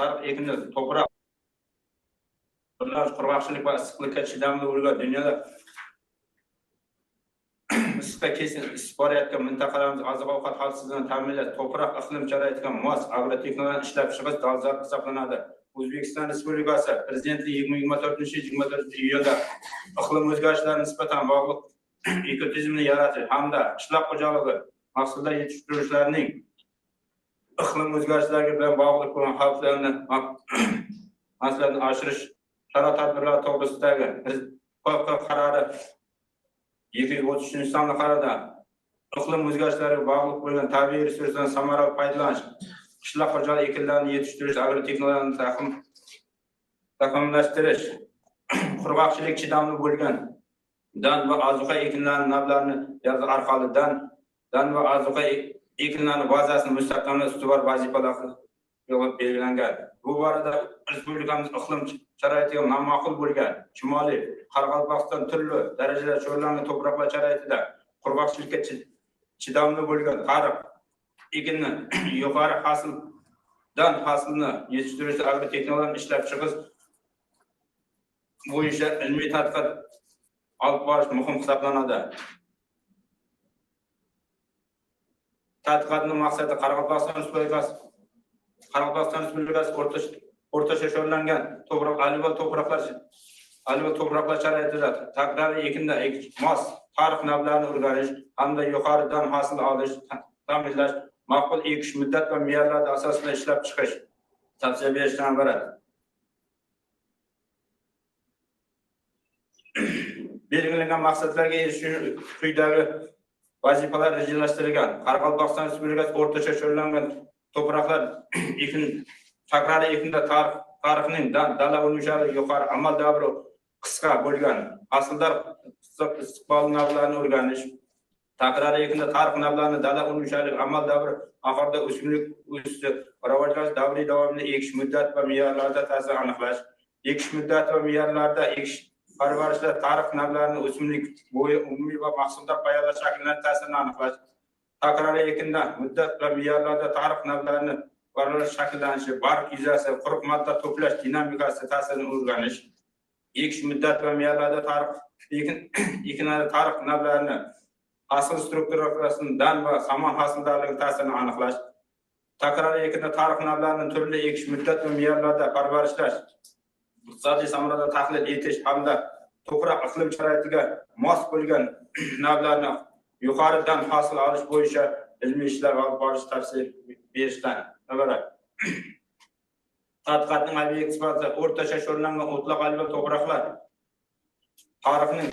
tariq ekinli to'proq qurg'oqchilik va issiqlikka chidamli bo'lgan dunyoda issiqqa kesin isib borayotgan mintaqalarimiz oziq-ovqat xavfsizligini ta'minlash, to'proq iqlim sharoitiga mos agrotexnologiyani ishlab chiqish dolzarb hisoblanadi. O'zbekiston Respublikasi Prezidenti 24-24 iqlim o'zgarishlariga nisbatan bog'liq ekotizimni yaratish hamda qishloq xo'jaligi mahsulotlar yetishtiruvchilarining iqlim o'zgarishlari bilan bog'liq bo'lgan xavflarni masalan oshirish chora-tadbirlar to'g'risidagi qarori 230 qarorida iqlim o'zgarishlariga bog'liq bo'lgan tabiiy resurslarni samarali foydalanish, qishloq xo'jaligi ekinlarini yetishtirish, agrotexnologiyani takomillashtirish, qurg'oqchilik chidamli bo'lgan dan va ozuqa ekinlari navlarini yarash orqali dan va ozuqa ekinlari bazasini mustahkamlash ustuvor vazifalar qilib belgilangan. Bu borada respublikamiz iqlim sharoitiga ma'qul bo'lgan Shimoliy Qoraqalpog'iston turli darajada sho'rlangan to'proqlar sharoitida qurg'oqchilikka chidamli bo'lgan tariq ekinni yuqori hosilni yetishtirish agrotexnologiyani ishlab chiqish bo'yicha ilmiy tadqiqot olib borish muhim hisoblanadi. Tadqiqotning maqsadi Qoraqalpog'iston Respublikasi o'rtacha sho'rlangan to'proq alivol to'proqlar sharoitida takroriy ekinda mos tariq navlarini o'rganish hamda yuqoridan hosil olish, ta'minlash, ma'qul ekish muddat va me'yorlar asosida ishlab chiqish tavsiya berishdan iborat. Belgilangan maqsadlarga erishish quyidagi vazifalar rejalashtirilgan. Qoraqalpog'iston Respublikasi o'rtacha sho'rlangan to'proqlar takroriy ekinda tariqning dala unumlari yuqori, amal davri qisqa bo'lgan hosildor istiqbol navlarini o'rganish, takroriy ekinda tariq navlarini dala unumlari amal davri oxirida o'simlik o'sishi rivojlanish davriy davomida ekish muddat va me'yorlarida ta'sir aniqlash, ekish muddat va me'yorlarida ekish parvarishlar tariq navlarini o'simlik bo'yi umumiy va mahsuldor payola shakllarida ta'sirini aniqlash, takroriy ekinda muddat va me'yorlarda tariq navlarini parvarish shakllanishi, barg yuzasi, quruq modda to'plash dinamikasi ta'sirini o'rganish, ekish muddat va me'yorlarda ekinlarda tariq navlarini hosil strukturasini dan va somon hosildorligi ta'sirini aniqlash, takroriy ekinda tariq navlarini turli ekish muddat va me'yorlarda parvarishlash, iqtisodiy samarada tahlil etish hamda to'proq iqlim sharoitiga mos bo'lgan navlarni yuqoridan hosil olish bo'yicha ilmiy ishlar olib borish tavsiya berishdan iborat. Tadqiqotning obyekt sifatida o'rtacha sho'rlangan o'tloq alivol to'proqlar tariqning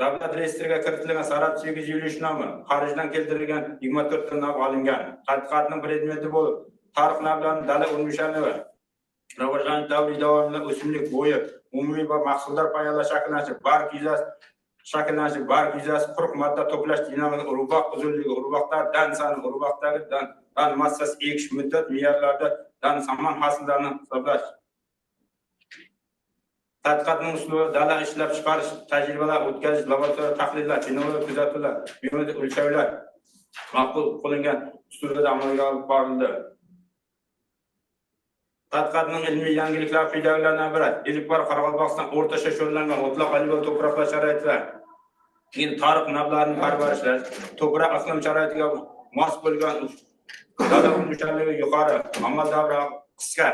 davlat reyestriga kiritilgan Sarat 870 nomi xorijdan keltirilgan 24 ta nav olingan. Tadqiqotning predmeti bo'lib tariq navlarining dala unumlari va rivojlanish davriy davomida o'simlik bo'yi umumiy va mahsuldor payola shakllanishi, barg yuzasi, quruq modda to'plash dinamika, urug'boq uzunligi, urug'boqlar dan soni, urug'boqdagi dan massasi, ekish muddat, me'yorlarda dan somon hosillarni hisoblash. Tadqiqotning uslubi dala ishlab chiqarish, tajribalar o'tkazish, laboratoriya tahlillar, sinovlar, kuzatuvlar, biometrik o'lchovlar ma'qul qilingan usulda amalga olib borildi. Tadqiqotning ilmiy yangiliklari quyidagilardan iborat. Ilk bor Qoraqalpog'iston o'rtacha sho'rlangan o'tloq alivol to'proqlar sharoitida keyin tariq navlarini parvarishlash, to'proq iqlim sharoitiga mos bo'lgan dala unumlari yuqori, amal davri qisqa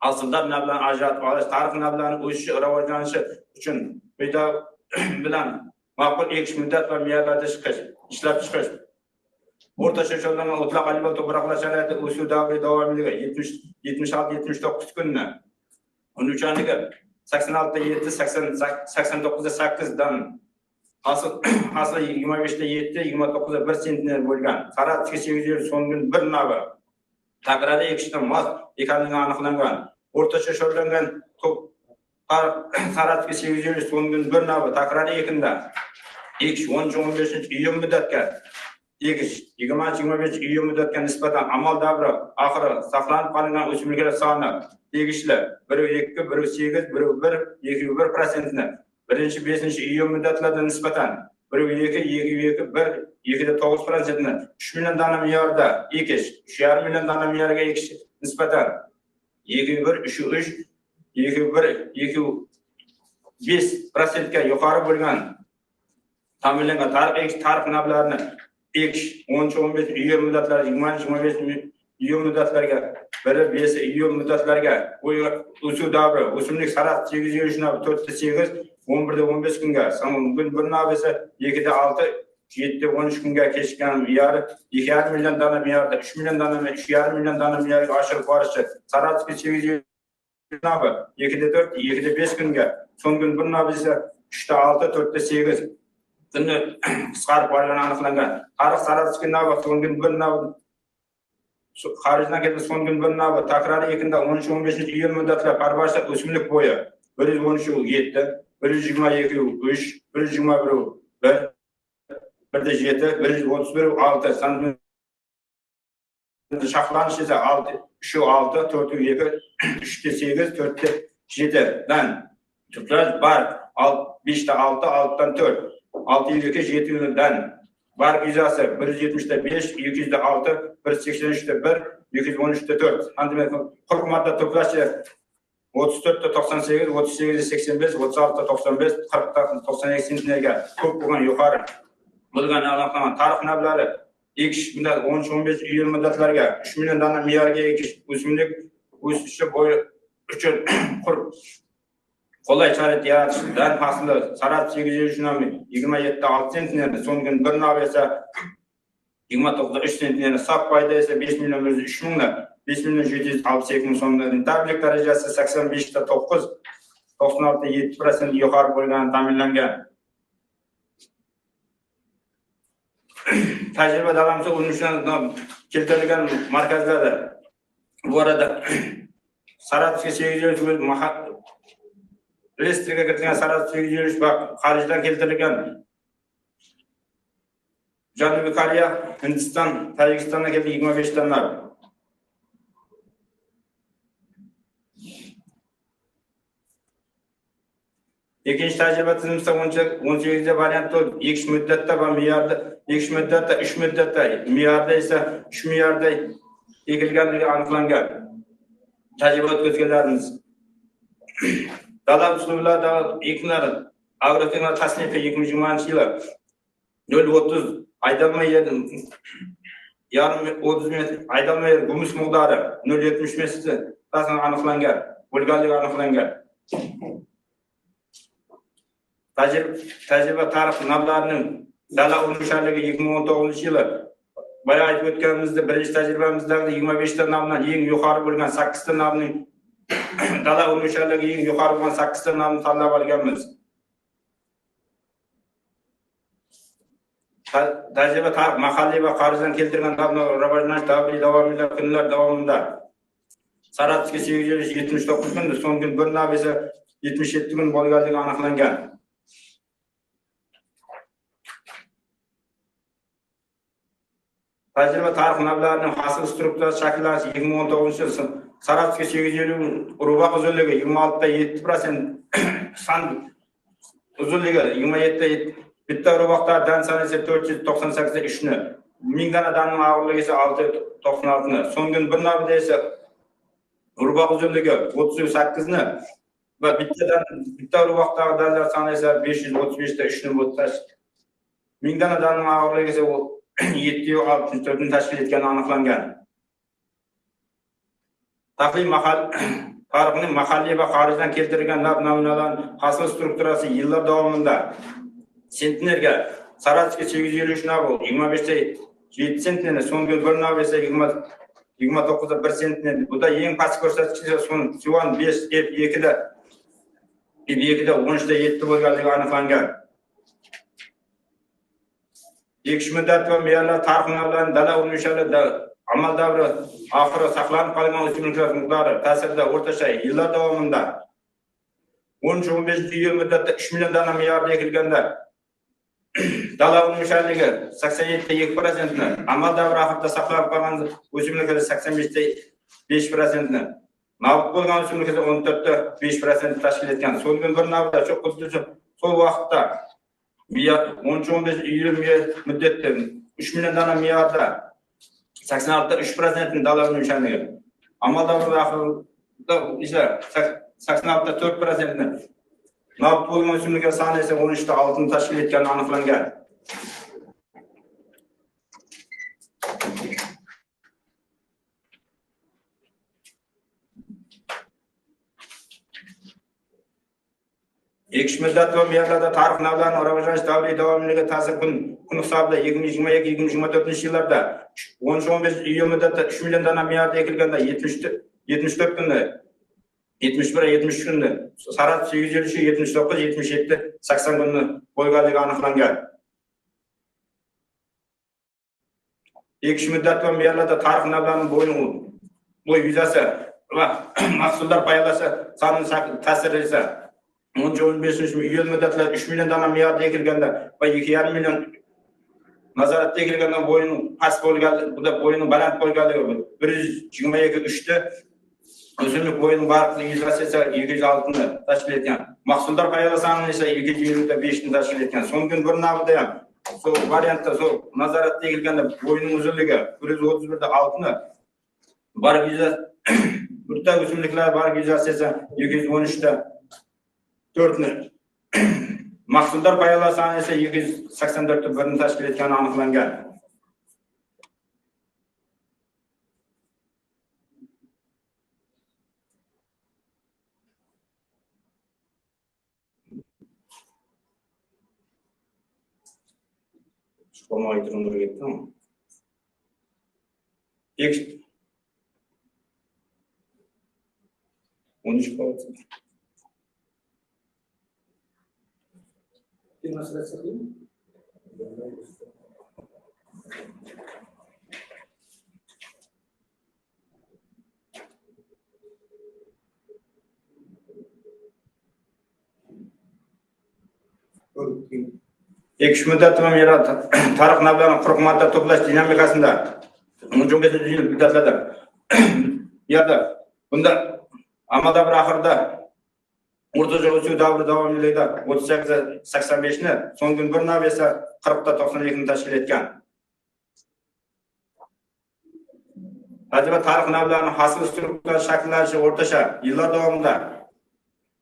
hosildor navlarni ajratib olish, tariq navlarni o'sishi, rivojlanishi uchun quyida bilan ma'qul ekish muddat va me'yorlarda ishlab chiqish. O'rtacha sho'rlangan o'tloq alivol to'proqlar sharoitida o'suv davri davomiyligi 76-79 kunni, unumchanligi 86-7-89-8 dan hosil 25-7-29 sentner bo'lgan. Sarat 870 so'ng kun 1 navi takroriy ekishdan mos ekanligi aniqlangan. O'rtacha sho'rlangan Sarat 870 so'ng kun 1 navi takroriy ekinda ekish 10-15 iyun muddatga ekish 20-25 iyun muddatga nisbatan amal davri oxiri saqlanib qolingan o'simliklar soni tegishli 1-2, 1-8, 1-1, 2-1%ni 1-5 iyun muddatlarga nisbatan 1-2, 2-1, 2-9%ni 3 million dona me'yorda ekish, 3,5 million dona me'yorga ekish nisbatan 2,1, 3,1, 2,5%ga yuqori bo'lgan ta'minlangan tarif navlarini ekish 13-15 iyul muddatlari 20-25 iyul muddatlarga, biri 5 iyul muddatlarga o'suv davri o'simlik sarat 8 navi 4-8, 11-15 kunga, bugun bir navi esa 2-6, 7-13 kunga kechgan me'yori 2,5 million dona me'yorda 3 million dona, 3,5 million dona me'yorga oshirib borishi, saratga 8 navi 2-4, 2-5 kunga, so'nggi bir navi esa 3-6, 4-8 kunni qisqarib borgani aniqlangan. Tarix saratga navi so'nggi bir navi xarijdan kelgan so'nggi bir navi takroriy ekinda 13-15 iyul muddatlar parvarishda o'simlik bo'yi 113,7, 122,3, 121,1, 1-7, 131,6 sanadi shaxlanish esa 6, 4,2, 3-8, 4-7 dan tuplash bar 5-6, 6-4, 6,2, 7dan bar yuzasi 170-5, 206, 183-1, 213-4 santimetr. 40 modda to'plashi 34-98, 38-85, 36-95, 40-92 sentnerga ko'p bo'lgan yuqori bo'lgan aniqlangan tarif navlari ekish 13-15 iyul muddatlarga 3 million dona me'yorga ekish o'simlik o'sishi bo'yi uchun qulay sharoit yaratishdan hasili sarat 8,27 sentnerni, so'nggi bir navi esa 29,3 sentnerni, saf foyda esa 5 million 3 mingdan 5 million 762 ming so'mdan, rentabilik darajasi 85,9, 96,7% yuqori bo'lgani ta'minlangan. Tajriba davomida urinishdan keltirilgan markazlarda bu arada Saratga 8,7 reyestrga kiritilgan Sarat 8,7 va xorijdan keltirilgan Janubiy Koreya, Hindiston, Tojikistondan kelgan 25 tonlar. Ikkinchi tajriba tizimida 18 variantda ekish muddatda va me'yorda, ekish muddatda 3 muddatda, me'yorda esa 3 me'yorda ekilganligi aniqlangan. Tajriba o'tkazganlarimiz dala usullarda ekinlar agrotexnik tasnifi 2020-yili 0,30 aydalma yerdan yarim 30 metr aydalma yer gumus miqdori 0,70 metr aniqlangan, bo'lganligi aniqlangan. Tajriba tarix navlarining dala unisharligi 2019-yili boya aytib o'tganimizda birinchi tajribamizda 25 ta navdan eng yuqori bo'lgan 8 ta navning dala unisharligi eng yuqori bo'lgan 8 ta navni tanlab olganmiz. Tajriba tarix mahalliy va xorijdan keltirilgan navni rivojlanish davomida kunlar davomida Saratga 879 kunda, so'nggi bir nav esa 77 kun bo'lganligi aniqlangan. Tajriba tarix navlarining hosil strukturasi shakllanishi 2019-yil Saratga 850 urug'oq uzunligi 26,7%, san uzunligi 27, bitta urug'oqdan sana esa 498 ga 3 ni, 1000 dananing og'irligi esa 696 ni, so'nggi bir navda esa urug'oq uzunligi 38 ni va bitta urug'oqdagi danalar soni esa 535 ta 3 ni bo'lib 1000 dananing og'irligi esa 764 ni tashkil etgani aniqlangan. Tahlil tarixning mahalliy va xorijdan keltirilgan namunalar hosil strukturasi yillar davomida sentnerga Saratga 853 nav 25 ta 7 sentner, so'nggi bir nav esa 29 da 1 sentner. Bu da eng past ko'rsatkich Suvan 5 F2 da 13 da 7 bo'lganligi aniqlangan. Ekish muddati va me'yorlar tarix navlarining dala unisharida amal davri oxiri saqlanib qolgan o'simliklar miqdori ta'sirida o'rtacha yillar davomida 13-15 yil muddatda 3 million dona me'yorda ekilganda dala unisharligi 87,2% ni, amal davri oxirida saqlanib qolgan o'simliklar 85,5% ni, navbat bo'lgan o'simliklar 14,5% tashkil etgan. So'nggi bir navbatda shu xuddi sol vaqtda 13-15 iyul muddatda 3 million dona me'yorda 86,3% ni dala unisharligi. Amal davri ise 86,4%'ni. Navbat bo'lgan o'simliklar soni esa 13,6'ni tashkil etgani aniqlangan. Ekish muddati va me'yorlarda tarix navlarini rivojlanish davriy davomiyligiga ta'sir kun hisobida 2022-2024 yillarda 13-15 iyul muddatida 3 million dona me'yorda ekilganda 74 kunda 71-73 kunda Sarat 853 79 77 80 kunni bo'lganligi aniqlangan. Ekish muddati va me'yorlarda tarix navlarini bo'y yuzasi va mahsulotlar payolasi sonini ta'siri esa 15 iyul muddatida 3 million dona me'yorda ekilganda va 2,5 million nazoratda ekilganda bo'yni past bo'lganligi, bu da bo'yni baland bo'lganligi 122 o'simlik bo'yni barqli yuzasi esa 206 ni tashkil etgan. Mahsulotlar payolasi soni esa 225 ni tashkil etgan. So'nggi bir navbada ham bu variantda nazoratda ekilganda bo'yning uzunligi 131 da 6 ni barq yuzasi birta o'simliklar barq yuzasi esa 213 da 4 ni. Mahsulotlar payolasi soni esa 284 da 1 ni tashkil etgani aniqlangan. Olma aytırımları gitti ama. İlk 13 parası. Bir mesele söyleyeyim. Ekish muddati va me'yorda tarix navlarini 40 modda to'plash dinamikasida 15-yil muddatlarda yerda bunda amalda bir oxirida o'rtacha o'suv davri davomiyligida 38-85 ni, so'nggi bir nav esa 40-92 ni tashkil etgan. Hajmi tarix navlarini hosil struktura shakllanishi o'rtacha yillar davomida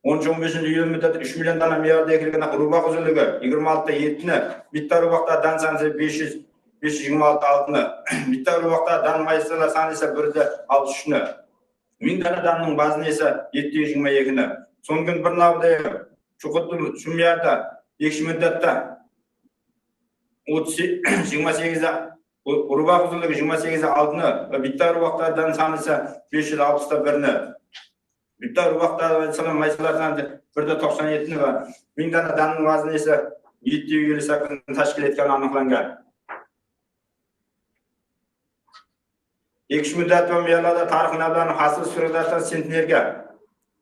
13-15 yil muddatida 3 million dona me'yorda ekilgan urug'boq uzunligi 26,7 ni, bitta urug'boqda dan sanasi 526,6 ni, bitta urug'boqda dan maysalar soni esa 163 ni, 1000 dona danning vazni esa 722 ni. So'nggi bir navda shu me'yorda ekish muddatida 28 da urug'boq uzunligi 28,6 ni va bitta urug'boqda dan soni esa 560 da 1 ni. Bitta urug'boqda maysalardan 197 ni va 1000 dona danning vazni esa 758 ni tashkil etgani aniqlangan. Ekish muddati va me'yorlarda tarix navlarini hosil sur'atidan sentnerga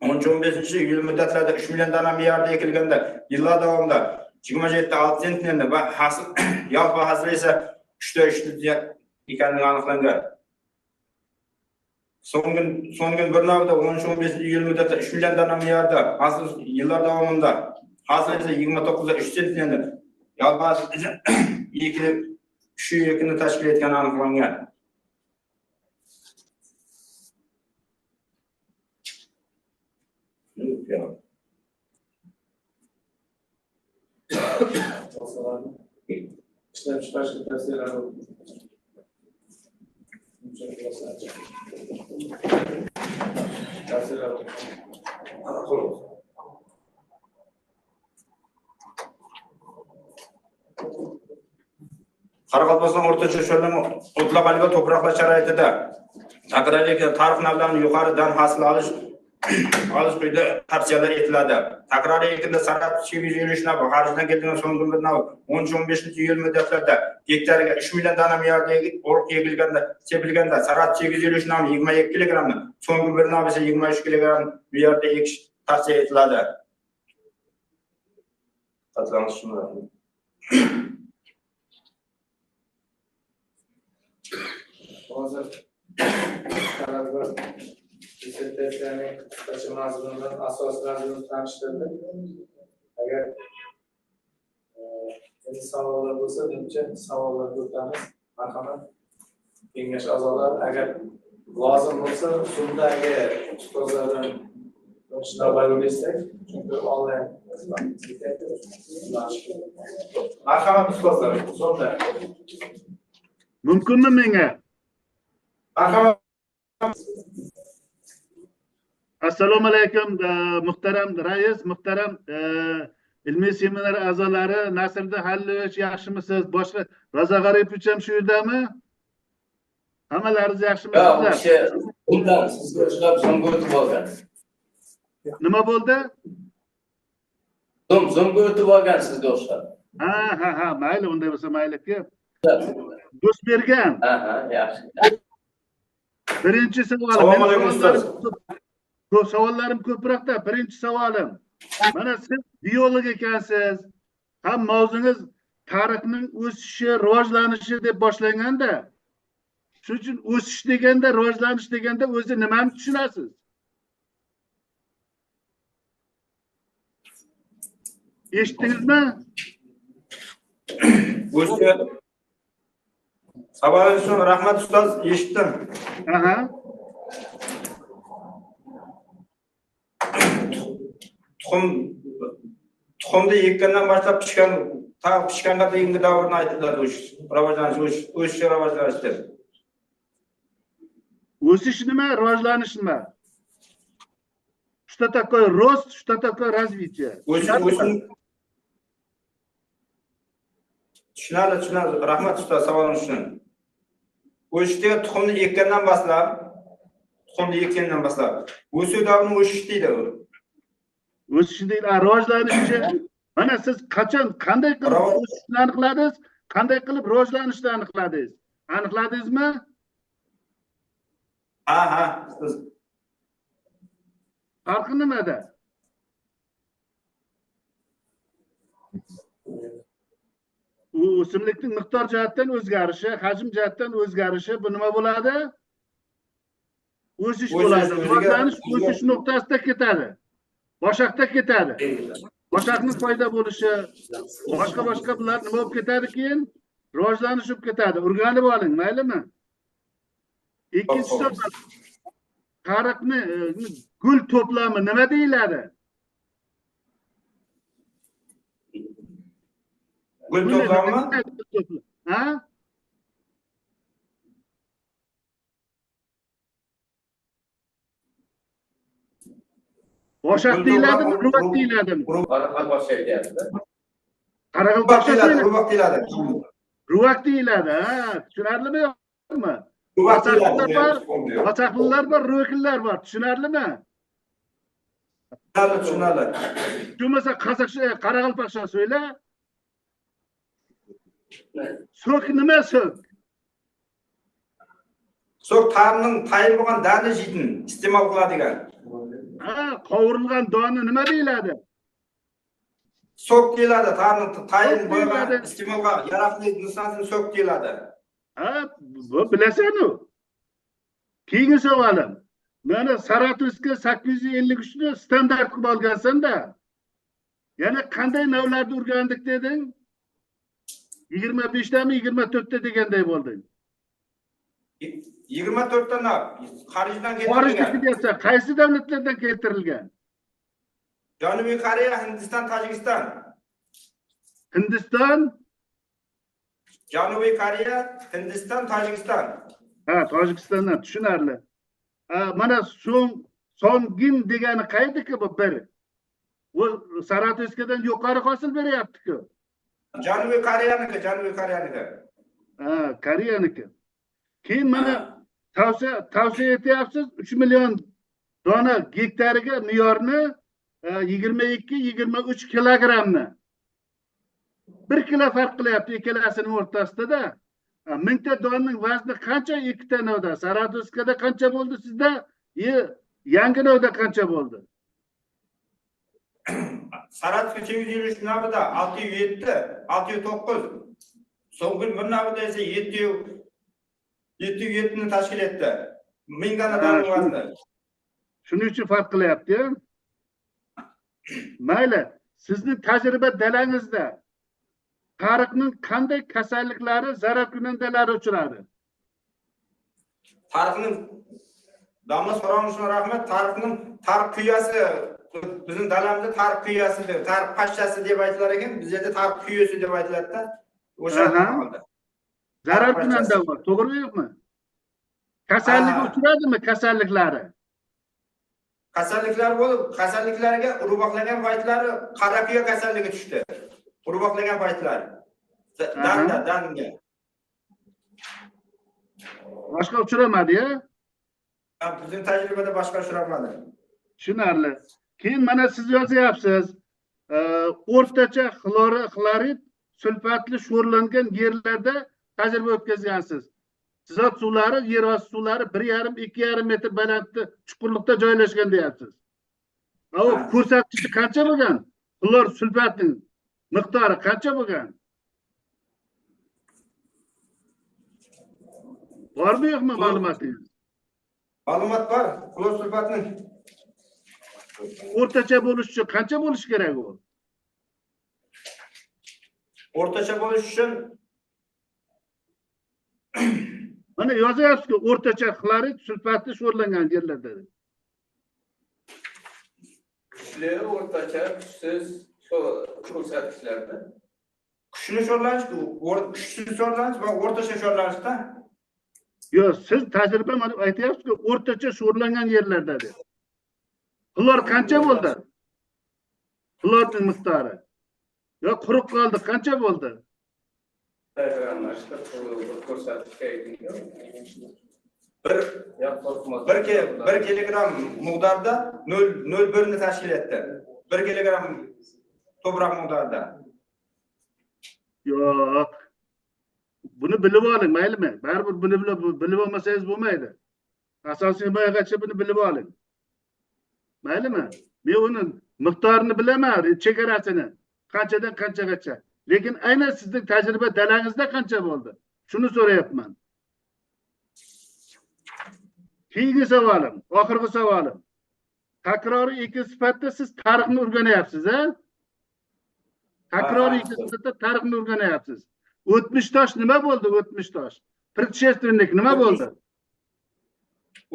13-15 yil muddatlarda 3 million dona me'yorda ekilganda yillar davomida 27,6 sentnerni va hosil yalpi hosil esa 3,3 ekanligi aniqlangan. So'nggi bir navda 13-15 yil muddatda 3 million dona me'yorda hosil yillar davomida hosil esa 29,3 sentnerni yalpi hosil esa 2,2 ni tashkil etgani aniqlangan. İşlem çıkarşı tavsiyeler oldu. Tavsiyeler oldu. Qoraqalpog'iston o'rtacha sho'rlama o'tlaqalga to'proqlar sharoitida takroriy tarix navlarini yuqoridan hosil olish quyida tavsiyalar etiladi. Takroriy ekinda Sarat 853 nav xorijdan kelgan so'nggi bir nav 13-15 yil muddatlarda hektariga 3 million dona me'yorda o'rq ekilganda sepilganda Sarat 853 nav 22 kilogramni, so'nggi bir nav esa 23 kilogram me'yorda ekish tavsiya etiladi. Qatlanish shunday. Hozir qaror dissertatsiyaning qisqacha mazmunidan asosiy mazmunini tanishtirdik. Agar savollar bo'lsa, menimcha savollarga o'tamiz. Marhamat, kengash a'zolari, agar lozim bo'lsa, Zoom'dagi ustozlardan Sınavlar öyleyse çünkü online Marhamat ustozlar, sonda. Mümkünmü menga? Marhamat. Assalomu alaykum, muhtaram rais, muhtaram ilmiy seminar a'zolari, Nasriddin Halilович, yaxshimisiz? Boshqa Raza G'aripovich ham shu yerdami? Hammalaringiz Ya, yaxshimisizlar? o'sha bundan sizga ushlab zo'mga o'tib olgan. Nima bo'ldi? Zo'mga o'tib olgan sizga ushlab. Ha, mayli, unday bo'lsa mayli-ku. Do'stbergan, Ha, yaxshi. birinchi savolim. Assalomu alaykum, ustoz. Savollarim ko'proqda. Birinchi savolim. Mana siz biolog ekansiz. Ham mavzungiz tarixning o'sishi, rivojlanishi deb boshlanganda. Shuning uchun o'sish deganda, rivojlanish deganda o'zi nimani tushunasiz? Eshitdingizmi? O'sha savolingiz uchun rahmat ustoz, eshitdim. Aha. Tuxumni ekkandan boshlab pishganga deyingi davrni aytiladi o'sha rivojlanish, o'sish rivojlanish deb. O'sish nima, rivojlanish nima? Что такое рост, что такое развитие? Tushunarli. Rahmat ustoz, savolingiz uchun. O'sishda tuxumni ekkandan boshlab, o'sish davrini o'sish deydi u. O'sish deydi, rivojlanishchi. Mana siz qachon, qanday qilib o'sishni aniqladingiz, qanday qilib rivojlanishni aniqladingiz? Aniqladingizmi? Ha. Farqi nimada? U o'simlikning miqdor jihatdan o'zgarishi, hajm jihatdan o'zgarishi, bu nima bo'ladi? O'sish bo'ladi. Rivojlanish o'sish nuqtasida ketadi. Boshaqda ketadi. Boshaqning foyda bo'lishi, boshqa bular nima bo'lib ketadi keyin? Rivojlanish bo'lib ketadi. O'rganib oling, maylimi? Ikkinchi savol. Tariqni gul to'plami nima deyiladi? Gul to'plami? Ha? Boshaq deyiladimi, ruvaq deyiladimi? Qoraqalpoq aytyapti. Qoraqalpoq Ruvaq deyiladi. Ruvaq deyiladi, ha, tushunarlimi yo'qmi? Ruvaq deyiladi. Qochoqlar bor, ruvaqlar bor, tushunarlimi? Tushunarli. Bo'lmasa qoraqalpoqcha so'yla. So'k nima so'k? So'k tarning tayyor bo'lgan dani jeytin iste'mol qiladigan. Ha, qovurilgan doni nima deyiladi? So'k deyiladi, tarning tayyor bo'lgan iste'molga yaroqli nisbatan so'k deyiladi. Ha, bu bilasan-ku. Keyingi savolim. Mana Saratovska 853 ni standart qilib olgansan-da. Yana qanday navlarni o'rgandik deding? 25 tami 24 ta deganday bo'lding. 24 ta xorijdan Xorijdan keltirilgan. kelsa, qaysi davlatlardan keltirilgan? Janubiy Koreya, Hindiston, Tojikiston. Hindiston, Janubiy Koreya, Hindiston, Tojikiston. ha, Tojikistondan tushunarli. Mana so'ngin degani qaydiki bu bir. U Saratovskadan yuqori hosil beryapti-ku. Janubiy Koreyaniki. Ha, Koreyaniki. Keyin mana tavsiya etyapsiz 3 million dona gektariga me'yorni 22-23 kilogramni. 1 kilo farq qilyapti ikkalasining o'rtasida. 1000 ta donning vazni qancha ikkita novda? Saratovskada qancha bo'ldi sizda? Yangi novda qancha bo'ldi? Saratovga 223 navbada 607, 609. So'nggi bir navbada esa 707 ni tashkil etdi. 1000 dona donning vazni. Shuning uchun farq qilyapti. Mayli, sizning tajriba dalangizda tariqning qanday kasalliklari, zararkunandalari uchradi? Tariqning Damla so'rash uchun rahmat. Tarix kuyasi bizning dalamizda tarix kuyasi deb, tarix pashshasi deb aytilar ekan. Bizda tarix kuyasi deb aytiladi-da. O'sha holda. Zararkunanda bor, to'g'rimi yo'qmi? Kasalligi uchradimi, kasalliklari? Kasalliklar bo'lib, kasalliklarga urug'lagan paytlari qarakuya kasalligi tushdi. Urug'lagan paytlari. Danga. Boshqa uchramadi-ya? Bizning tajribada boshqa uchramadi. Tushunarli. Keyin mana siz yozyapsiz, o'rtacha xlorid sulfatli sho'rlangan yerlarda tajriba o'tkazgansiz. Zot suvlari, yer osti suvlari 1,5-2,5 metr balandlikda chuqurlikda joylashgan deyapsiz. O ko'rsatkichi qancha bo'lgan? Xlor sulfatning miqdori qancha bo'lgan? Bormi yo'qmi ma'lumotingiz? Ma'lumot bor. Xlor sulfatning o'rtacha bo'lish uchun qancha bo'lishi kerak u? O'rtacha bo'lish uchun mana yozyapsiz-ku, o'rtacha xlorid sulfatli sho'rlangan yerlarda. Kuchli, o'rtacha, kuchsiz ko'rsatkichlarda. kuchli sho'rlanish, kuchsiz sho'rlanish va o'rtacha sho'rlanishda. Yo'q, siz tajriba mana aytyapsiz-ku, o'rtacha sho'rlangan yerlarda deb. Xlor qancha bo'ldi? Xlorning miqdori. Yo quruq qoldi, qancha bo'ldi? Bir kilogram miqdorda 0,01 ni tashkil etdi. 1 kilogram to'proq miqdorida. Yo'q. Buni bilib oling, maylimi? Baribir buni bilib olmasangiz bo'lmaydi. Asosiy himoyagacha buni bilib oling. Maylimi? Men uni miqdorini bilaman, chegarasini. Qanchadan qanchagacha. Lekin aynan sizning tajriba dalangizda qancha bo'ldi? Shuni so'rayapman. Keyingi savolim, oxirgi savolim. Takroriy ekin sifatida siz tarixni o'rganyapsiz, ha? Takroriy ekin sifatida tarixni o'rganyapsiz. O'tmish tosh nima bo'ldi, o'tmish tosh? Предшественник nima bo'ldi?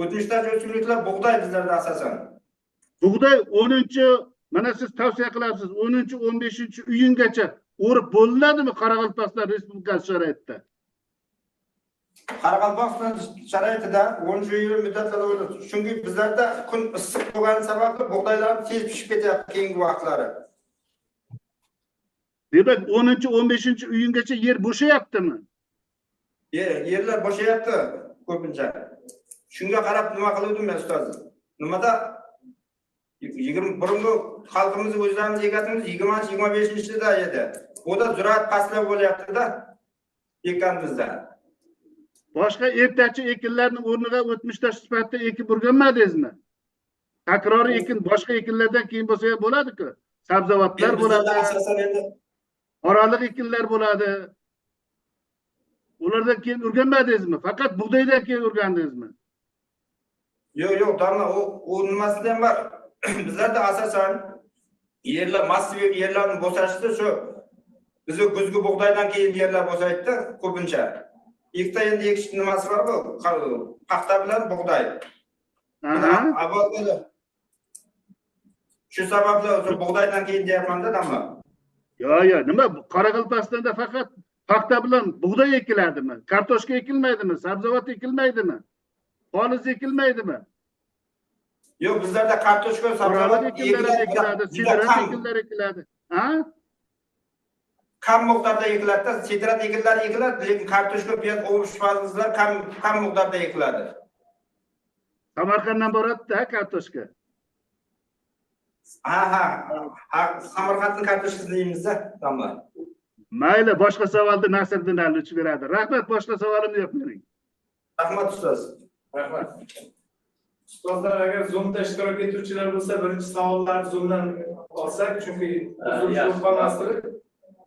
O'tmish tosh o'simliklar bug'doy bizlarda asosan. Bug'doy 10-chi, mana siz tavsiya qilasiz, 10-chi, 15-chi uyingacha o'rib bo'linadimi Qoraqalpog'iston Respublikasi sharoitida? Qoraqalpog'iston sharoitida 10 yil muddatlarda o'rdi. Chunki bizlarda kun issiq bo'lgani sababli bug'doylar tez pishib ketyapti keyingi vaqtlari. Demak, 10-chi, 15-chi uyingacha yer bo'shayaptimi? Yerlar bo'shayapti ko'pincha. Shunga qarab nima qildim men ustoz? Nimada 20 burungi xalqimiz o'zlarimiz egatimiz 20-25-da edi. Buda ziraat pastlab bo'lyapti-da ekanimizda. Boshqa ertachi ekinlarning o'rniga o'tmish tosh sifatida ekib o'rganmadingizmi? Takroriy ekin boshqa ekinlardan keyin bo'lsa ham bo'ladi-ku. Sabzavotlar bo'ladi, oraliq ekinlar bo'ladi. Ulardan keyin o'rganmadingizmi? Faqat bug'doydan keyin o'rgandingizmi? Yo'q, damla u nimasida ham bor. Bizlarda asosan yerlar massiv yerlarning bo'sashida shu bizni kuzgi bug'doydan keyin yerlar bo'saydi ko'pincha. Ikkita endi ekish nimasi bor bu? Paxta bilan bug'doy. Avvalda shu sababli o'sha bug'doydan keyin deyapman-da damla. Yo'q, nima Qoraqalpog'istonda faqat paxta bilan bug'doy ekiladimi? Kartoshka ekilmaydimi? Sabzavot ekilmaydimi? Poliz ekilmaydimi? Yo'q, bizlarda kartoshka, sabzavot ekiladi, sidrat ekinlar ekiladi. Ha? Kam miqdorda ekiladi, sidrat ekinlari ekiladi, lekin kartoshka, piyoz, ovush fazllar kam miqdorda ekiladi. Samarqanddan boradi-da kartoshka. Ha, Samarqandning kartoshkasini yeymiz-da, damla. Mayli, boshqa savolni Nasriddin Allovich beradi. Rahmat, boshqa savolim yo'q mening. Rahmat ustoz. Rahmat. Ustozlar, agar Zoomda ishtirok etuvchilar bo'lsa, birinchi savollarni Zoomdan olsak, chunki uzun qolmaslik.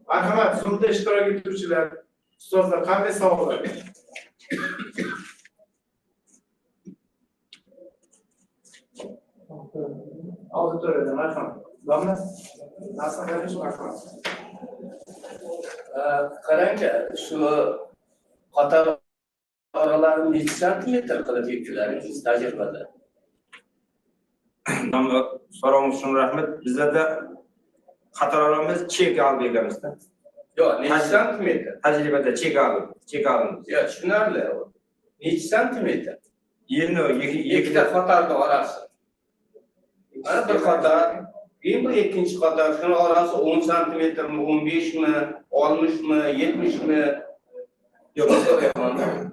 Marhamat, Zoomda ishtirok etuvchilar, ustozlar qanday savollar? Auditoriyada marhamat. Domla, nasib qilish marhamat. Qarangchi, shu qator oralarni necha santimetr qilib ekilaringiz tajribada? So'rovimiz uchun rahmat. Bizlarda qatorlarimiz chek olib berganmizda. Yok, neçi santimetre? Tajribada chek olamiz. Ya tushunarli. Neçi santimetre? Endi Ikkita qatorni orasi. Mana bir qator, keyin bir ikkinchi qator. Shuni orasi 10 santimetrmi, 15 mi, 60 mi, 70 mi? yo'q.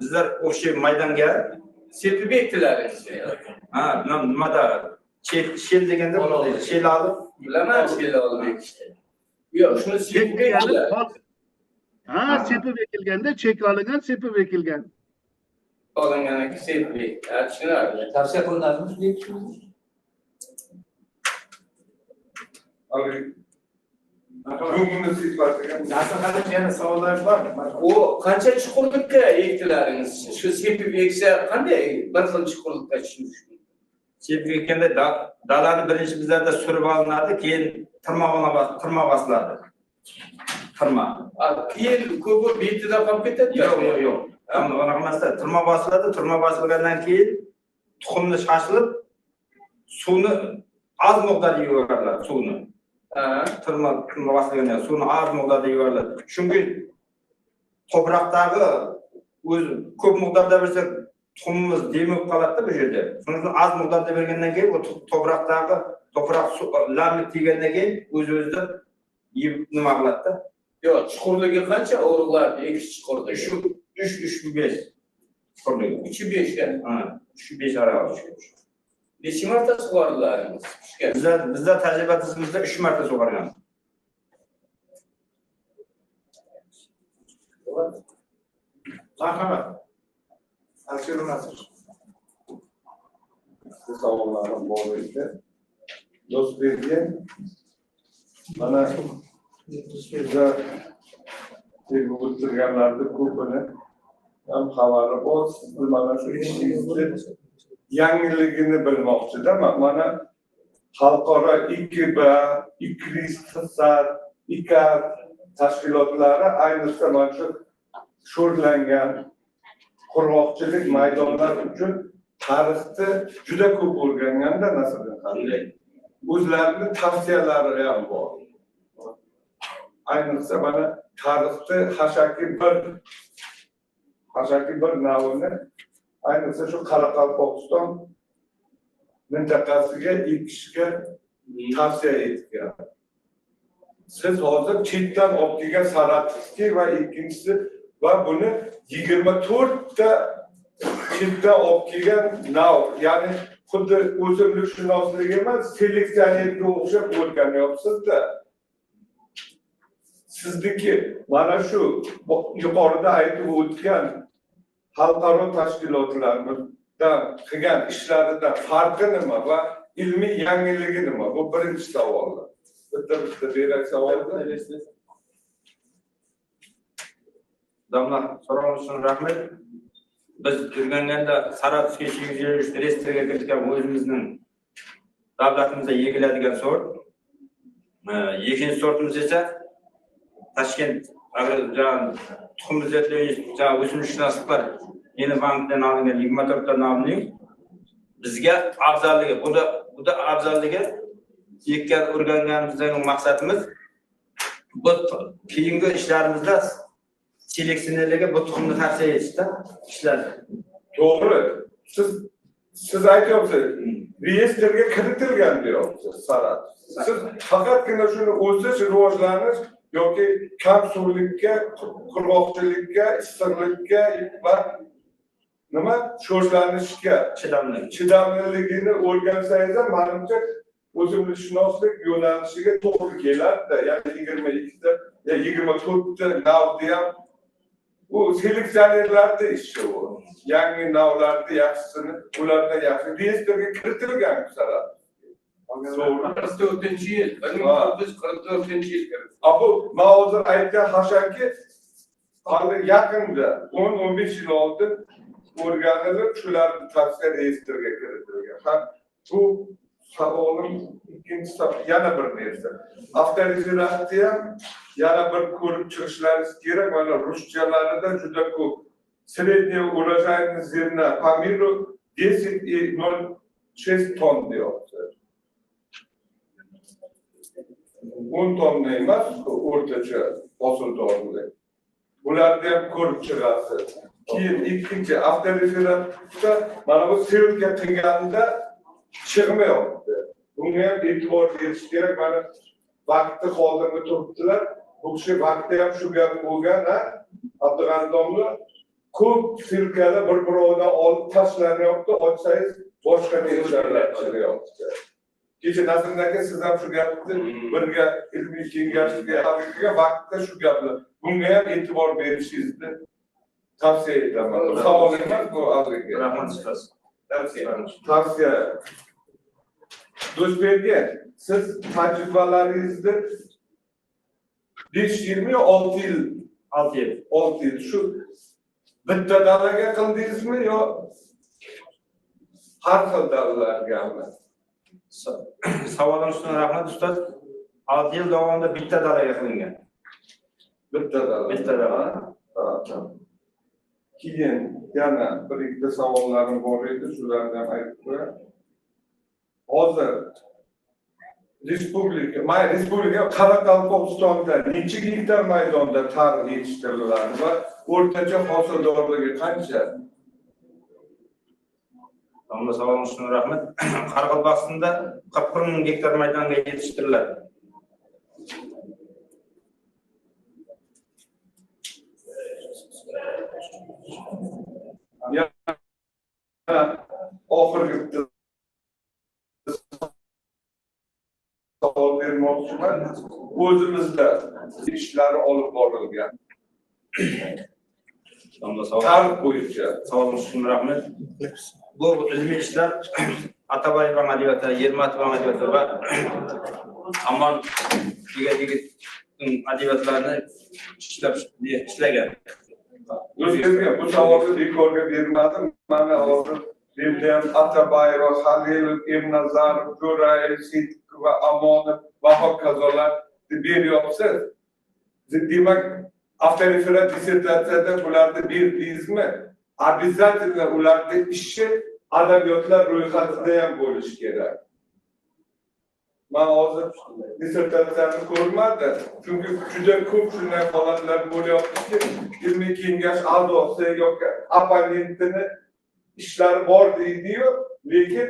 Bizlar o'sha maydonga Sepib ekdilaringiz. ha, nimada shel deganda shel olib Bilaman sheli olib ekishni. Yo'q, shuni sepib ekdilar. Ha, sepib ekilganda chek olingan, sepib ekilgan. Olingan sepib ekdilar. Tushunarli. Tavsiya qilinadimi deyishimiz? Bugünün sifatiga. Nasıl kadar yana savollar var mı? O qancha chuqurlikka ekdilaringiz? Shu sepib eksa qanday bir xil chuqurlikka tushish? sepib ekganda dalani birinchi bizlarda surib olinadi, keyin tirma bosiladi. Tirma. Keyin ko'pi betida qolib ketadi. Yo'q. Unaqa emasda, tirma bosiladi, tirma bosilgandan keyin tuxumni shashilib, suvni oz miqdorda yuboriladi, suvni. Tirma bosilgandan suvni oz miqdorda yuboriladi. Chunki to'proqdagi o'zi ko'p miqdorda bersa tuxumimiz demib qoladi bu yerda. Shuning uchun oz miqdorda bergandan keyin u to'proq lamlik degandan keyin o'z-o'zidan yeb nima qiladi-da. Yo'q, chuqurligi qancha o'g'riqlar ekish chuqurligi? Shu 3-5 chuqurligi. 3-5 ga. Ha, 3-5 aralashgan. Necha marta sug'orilaringiz? Bizda tajriba tizimimizda 3 marta sug'organ. Marhamat. Alışır nasıl? Bu savollarım bor edi. Do'stbekga mana bizda tergov o'tirganlarni ko'pini ham xabari bor. Siz mana shu ishingizni yangiligini bilmoqchida. Mana xalqaro IKB, IKRIS, HISAR, IKAR tashkilotlari ayniqsa mana shu sho'rlangan qurg'oqchilik maydonlari uchun tarixda juda ko'p o'rganganda Nasriddin qanday o'zlarini tavsiyalari ham bor. Ayniqsa mana tarixda hashaki bir navini ayniqsa shu Qoraqalpog'iston mintaqasiga ekishga tavsiya etgan. Siz hozir chetdan olib kelgan Saratskiy va ikkinchisi va buni 24 ta chetdan olib kelgan nav, ya'ni xuddi o'simlikshunoslik emas, seleksionerga o'xshab o'rganyapsiz-da. Sizniki mana shu yuqorida aytib o'tgan xalqaro tashkilotlardan qilgan ishlaridan farqi nima va ilmiy yangiligi nima? Bu birinchi savollar. Bitta berak savolda. Damla so'rovimiz uchun rahmat. Biz o'rganganda Saratskiy 853 reyestrga kiritgan o'zimizning davlatimizda yegiladigan sort. Ikkinchi sortimiz esa Toshkent tuxum izlatish o'simlikshunosliklar yeni bankdan olingan 24 ta nomli bizga afzalligi. Bu da afzalligi ekkan o'rganganimizdan maqsadimiz bu keyingi ishlarimizda seleksionerlarga bu tuxumni tavsiya etishda ishlar. To'g'ri. Siz aytyapsiz, reyestrga kiritilgan deyapsiz, Sarat. Siz faqatgina shuni o'sish, rivojlanish yoki kam suvlikka, qurg'oqchilikka, issiqlikka va nima sho'rlanishga chidamliligini o'rgansangiz ham menimcha o'simlikshunoslik yo'nalishiga to'g'ri keladi-da. Ya'ni 22 ta, 24 ta navni ham bu seleksionerlarda ishi bu. Yangi navlarni yaxshisini, ulardan yaxshi reyestrga kiritilgan Sarat. 44-yil, 1944-yil. Bu hozir aytgan hashaki hali yaqinda 10-15 yil oldin o'rganilib, shularni tavsiya reyestriga kiritilgan. Bu savolim ikkinchi savol, yana bir narsa. Avtorizatsiya ham yana bir ko'rib chiqishlaringiz kerak. Mana ruschalarida juda ko'p. Средняя урожайность зерна по миру 10,06 тонн deyapti. 10 tonna emas, o'rtacha hosildorlik. Bularni ham ko'rib chiqasiz. Keyin ikkinchi avtoreferatda mana bu selga qilganda chiqmayapti. Bunga ham e'tibor berish kerak. Mana vaqti hozirga turibdilar. Bu kishi vaqti ham shu gap bo'lgan, ha? Abdug'andomni ko'p selkada bir-biridan olib tashlanyapti, ochsangiz boshqa narsalar chiqyapti. Kecha Nasriddin aka siz ham shu gapni birga ilmiy kengashga avvalgiga vaqtda shu gapni bunga ham e'tibor berishingizni tavsiya etaman. Bu savol emas, bu avvalgi. Rahmat ustoz. Tavsiya. Do'stbekka, siz tajribalaringizni 5 yilmi, 6 yil? 6 yil. 6 yil. Shu bitta dalaga qildingizmi yo har xil dalalargami? Savolingizga rahmat ustoz. 6 yil davomida bitta dalaga qilingan. Bitta dala. Bitta dala. Keyin yana bir ikkita savollarim bor edi, shularni ham aytib qo'yay. Hozir Respublika Qoraqalpog'istonda necha gektar maydonda tar yetishtiriladi va o'rtacha hosildorligi qancha? Hamma savolingiz uchun rahmat. Qoraqalpog'istonda 41 ming gektar maydonga yetishtiriladi. Oxirgi savol bermoqchiman. O'zimizda ishlar olib borilgan. Tarif bo'yicha Savolingiz uchun rahmat. Bu ilmiy ishlar Ataboyev amaliyoti, Yermatov amaliyoti va Amon adabiyotlarni ishlagan. O'zimizga bu savolni bekorga bermadim. Mana hozir Devlet Atabayeva, Halilov, Emnazarov, Jo'rayev, Setikov va Amonov va hokazolar beryapsiz. Demak, avtoreferat dissertatsiyada bularni berdingizmi? Обязательно ularni ishi adabiyotlar ro'yxatida ham bo'lishi kerak. Men hozir dissertatsiyani ko'rmadim. Chunki juda ko'p shunday holatlar bo'lyaptiki, ilmiy kengash a'zosi yoki opponentini ishlari bor deydi-yu, lekin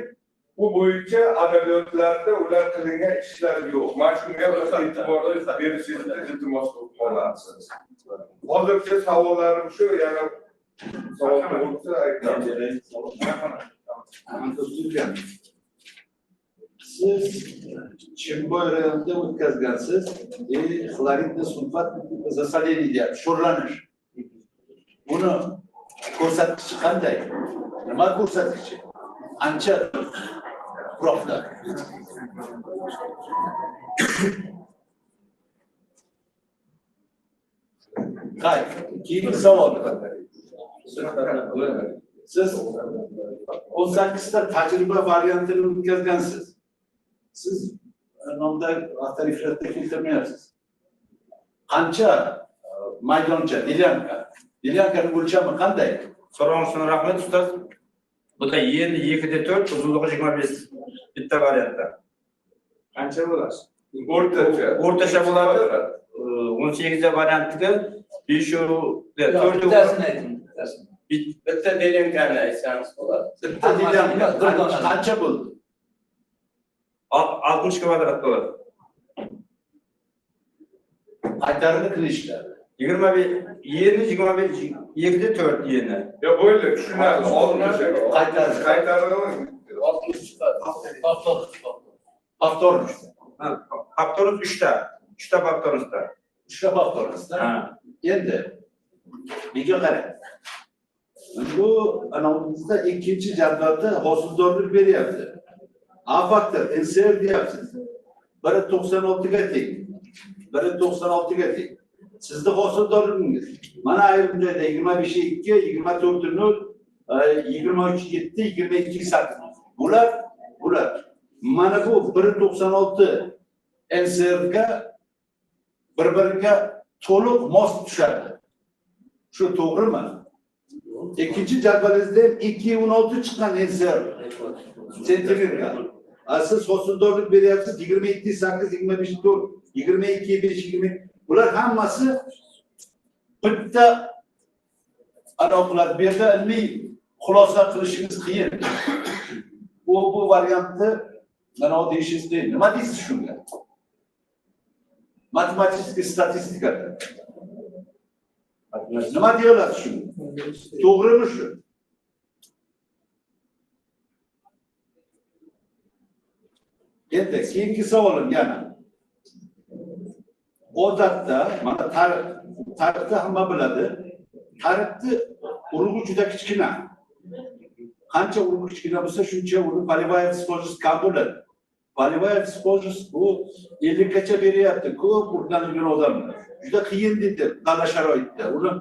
bu bo'yicha adabiyotlarda ular qilingan ishlar yo'q. Men shunga bir e'tibor berishingizni iltimos qilib qolasiz. Hozircha savollarim shu, yana savol bo'lsa aytaman. Siz Chimboy rayonida o'tkazgansiz, xloridli sulfat zasoleniy deyapti, sho'rlanish. Buni ko'rsatkichi qanday? Nima ko'rsatkichi? Ancha tuproqda. Keyingi savol. Siz 18 ta tajriba variantini o'tkazgansiz. Siz nomda avtoreferatda keltirmayapsiz. Qancha maydoncha, delyankaning o'lchami qanday? So'rovingizga uchun rahmat ustoz. Bu da yerni 2/4, uzunligi 25 bitta variantda. Qancha bo'ladi? O'rtacha bo'ladi. 18 variantga 5 Bittasini ayting. Bitta delyankani aytsangiz bo'ladi. Bitta delyanka qancha bo'ldi? 60 kvadrat bo'ladi. Qaytarini qilishlar. 21 yerni 21 2/4 yerni. Ya böyle tushunarli, olmasa qaytariladi. 60 chiqadi. Haftorni. Haftoruz 3 ta. 3 ta haftoruzda. 3 ta haftorda. Ha. Endi nega qarang. Bu analizda ikkinchi jadvalda hosildorlik beryapti. A faktor NCR deyapsiz. Biri 96 ga teng. Biri 96 ga teng. Sizda hosildorligingiz mana ayrim joyda 25 2, 24 0, 23 7, 22 8. Bular mana bu 1.96 NCR ga bir-biriga to'liq mos tushadi. Shu to'g'rimi? İkinci jadvalingizda 2.16 chiqqan NCR sentimetrga. Siz hosildorlik beryapsiz 22.8, 25.4, 22.5, 20. Bular hammasi bitta aloqalar. Bu yerda ilmiy xulosa qilishingiz qiyin. Bu variantni mana o deyishingiz qiyin. Nima deysiz shunga? Matematik statistika. Nima deyiladi shunga? To'g'rimi shu? Endi keyingi savolim yana. Odatda, mana tarixda hamma biladi. Tarixni urug'i juda kichkina. Qancha urug' kichkina bo'lsa, shuncha uni Polivayev spojist kam bo'ladi. Polivayev spojist bu 50 gacha beryapti. Ko'p o'rganilgan odamlar. Juda qiyin dedi dala sharoitda. Uni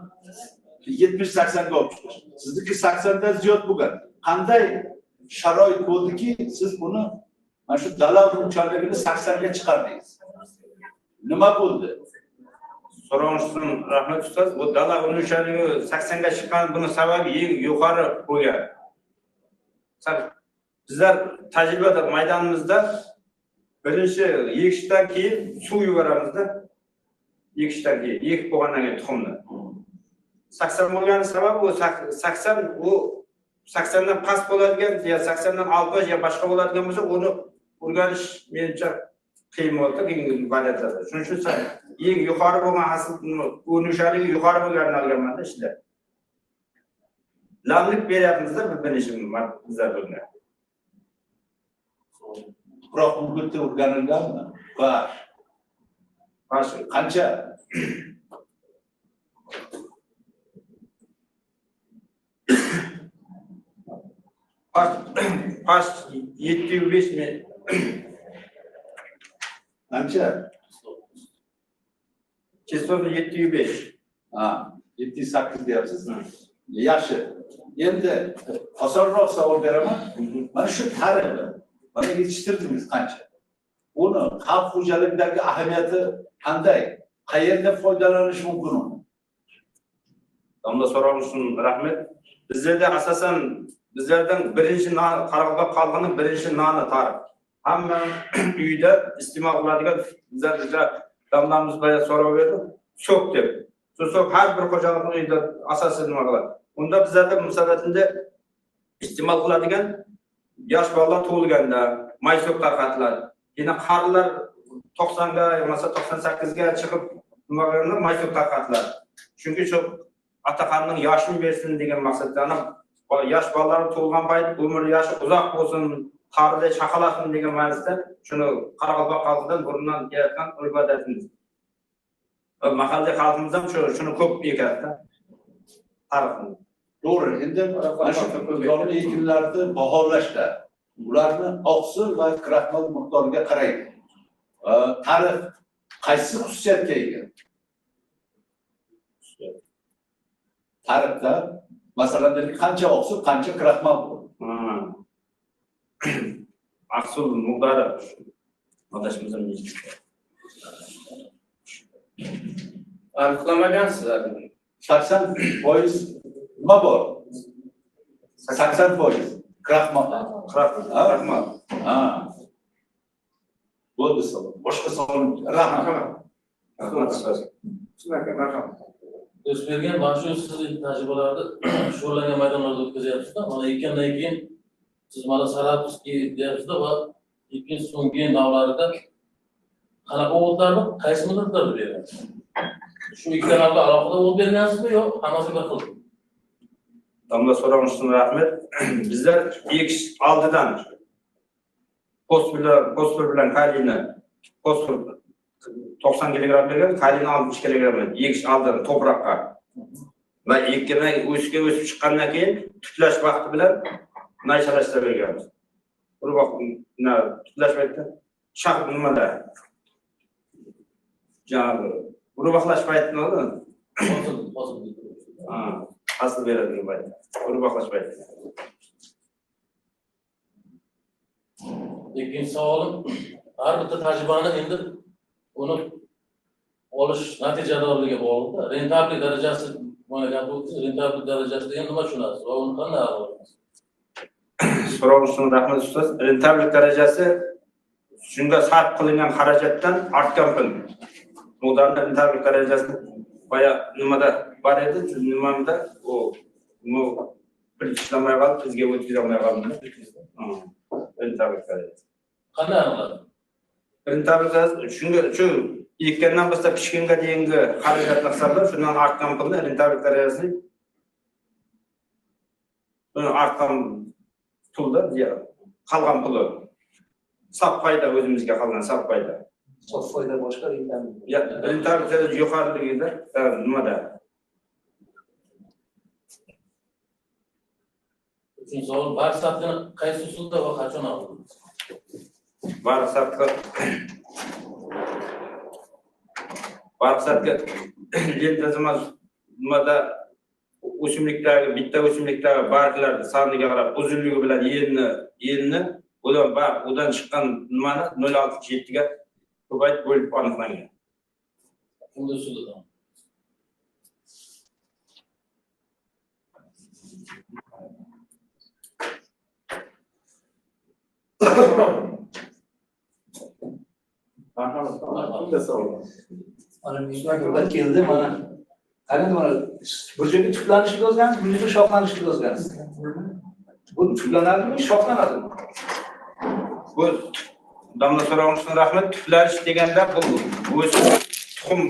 70-80 ga olib chiqish. Sizniki 80 dan ziyod bo'lgan. Qanday sharoit bo'ldiki, siz buni mana shu dala urug'chiligini 80 ga chiqardingiz? Nima bo'ldi? So'rashsin, rahmat ustoz. Bu dala unushaligi 80 ga chiqqan buni sababi eng yuqori bo'lgan. Bizlar tajribada maydonimizda birinchi ekishdan keyin suv yuboramizda. Ekishdan keyin, ekib bo'lgandan keyin tuxumni. 80 bo'lgani sabab bu 80 u 80 dan past bo'ladigan yo 80 dan 60 yo boshqa bo'ladigan bo'lsa, uni o'rganish menimcha qiyin bo'ldi, qiyin variantlarda. Shuning uchun eng yuqori bo'lgan hosil unishaligi yuqori bo'lganini olganman-da ishda. Lamlik beryapmizda birinchi bizlar bunga. Biroq bu yerda o'rganilganmi? Bor. Qancha? Pas 705 mi? Qancha? Chestoni 705. Ha, 708 deyapsiz. Yaxshi. Endi osonroq savol beraman. Mana shu tarixni mana yetishtirdingiz qancha? Uni xalq xo'jaligidagi ahamiyati qanday? Qayerda foydalanish mumkin uni? Domla so'rashsin, rahmat. Bizlarda asosan bizlardan birinchi non qarog'da qolgani birinchi nonni tarix. Hamma uyda iste'mol qiladigan bizlar domlamiz bilan so'rab berdi. So'k deb. So'k har bir xo'jalikning uyida asosiy nima qiladi? Unda bizlarda musobatida iste'mol qiladigan yosh bolalar tug'ilganda maysok tarqatiladi. Yana qarilar 90 ga yoki 98 ga chiqib nima qilganda maysok tarqatiladi. Chunki shu ota-qonning yoshini bersin degan maqsadda yosh bolalar tug'ilgan payt umr yoshi uzoq bo'lsin, qarida chaqalasin degan ma'noda shuni Qoraqalpoq xalqidan burundan kelayotgan ibodatimiz. Va mahalliy xalqimiz ham shuni ko'p ekadi. Tarixni. To'g'ri. Endi mana shu yong'in ekinlarni baholashda ularni oqsil va kraxmal miqdoriga qaraydi. Tarix qaysi xususiyatga ega? Tarixda masalan qancha oqsil, qancha kraxmal bor? Oqsil miqdori adashmasam aniqlamagansiz. 80% nima bor? 80% kraxmal. Rahmat. Ha. Bo'ldi savol. Boshqa savol. Rahmat. O'zbergan mana shu sizning tajribalarni shug'ullangan maydonlarda o'tkazyapsizda, mana ekkandan keyin siz mana Sarabski deyapsizda va ekin so'nggi davlarida qanaqa o'g'itlarni qaysi millatlarda beryapsiz? Shu ikkalavga alohida o'g'it bergansizmi yo hammasi bir xil? Domla so'ramoqchiman, rahmat. Bizlar ekish oldidan fosfor bilan kaliyni, fosfor 90 kg bergan, kaliyni 60 kg bergan. Ekish oldidan to'proqqa va ekilmay o'sib chiqqandan keyin tutlash vaqti bilan naychalashda berganmiz. Bir vaqtni tutlash paytida shaq nimada? Javob. Urug'lash paytida nima? Asıl beradigan payt. Urug'lash payti. Lekin savolim har bitta tajribani endi uni olish natijadorligi bog'liq. Rentablik darajasi mana gap o'tdi, rentablik darajasi degan nima tushunasiz va uni qanday olasiz? so'roq uchun rahmat ustoz. Rentabilik darajasi shunga sarf qilingan xarajatdan ortgan pul. Ularning rentabilik darajasi boya nimada bor edi, nimamda u pul ishlamay qolib, bizga o'tkaza olmay qoldi. Rentabilik darajasi. Qanday aniqladi? Rentabilik shunga shu ekkandan boshlab pishganga deyingi xarajatni hisoblab, shundan ortgan pulni rentabilik darajasi artgan pulda qolgan puli saf foyda o'zimizga qolgan saf foyda. Saf foyda boshqa rentabilik. Ya, rentabilik darajasi yuqoriligida nimada? Uchinchi savol, bar safini qaysi usulda va qachon oldi? Barqsatga lentazima nimada o'simlikdagi bitta o'simlikdagi barglar soniga qarab uzunligi bilan yerni udan chiqqan nimani 0.67 ga ko'paytirib bo'lib aniqlangan. Bunday usulda. Mana mehmonlar keldi, mana qarang, mana bir joyga tuflanishni yozganmiz, bir joyga shoxlanishni yozganmiz. Bu tuflanadimi, shoxlanadimi? Bu damla so'roq uchun rahmat. Tuflanish deganda bu o'sib tuxum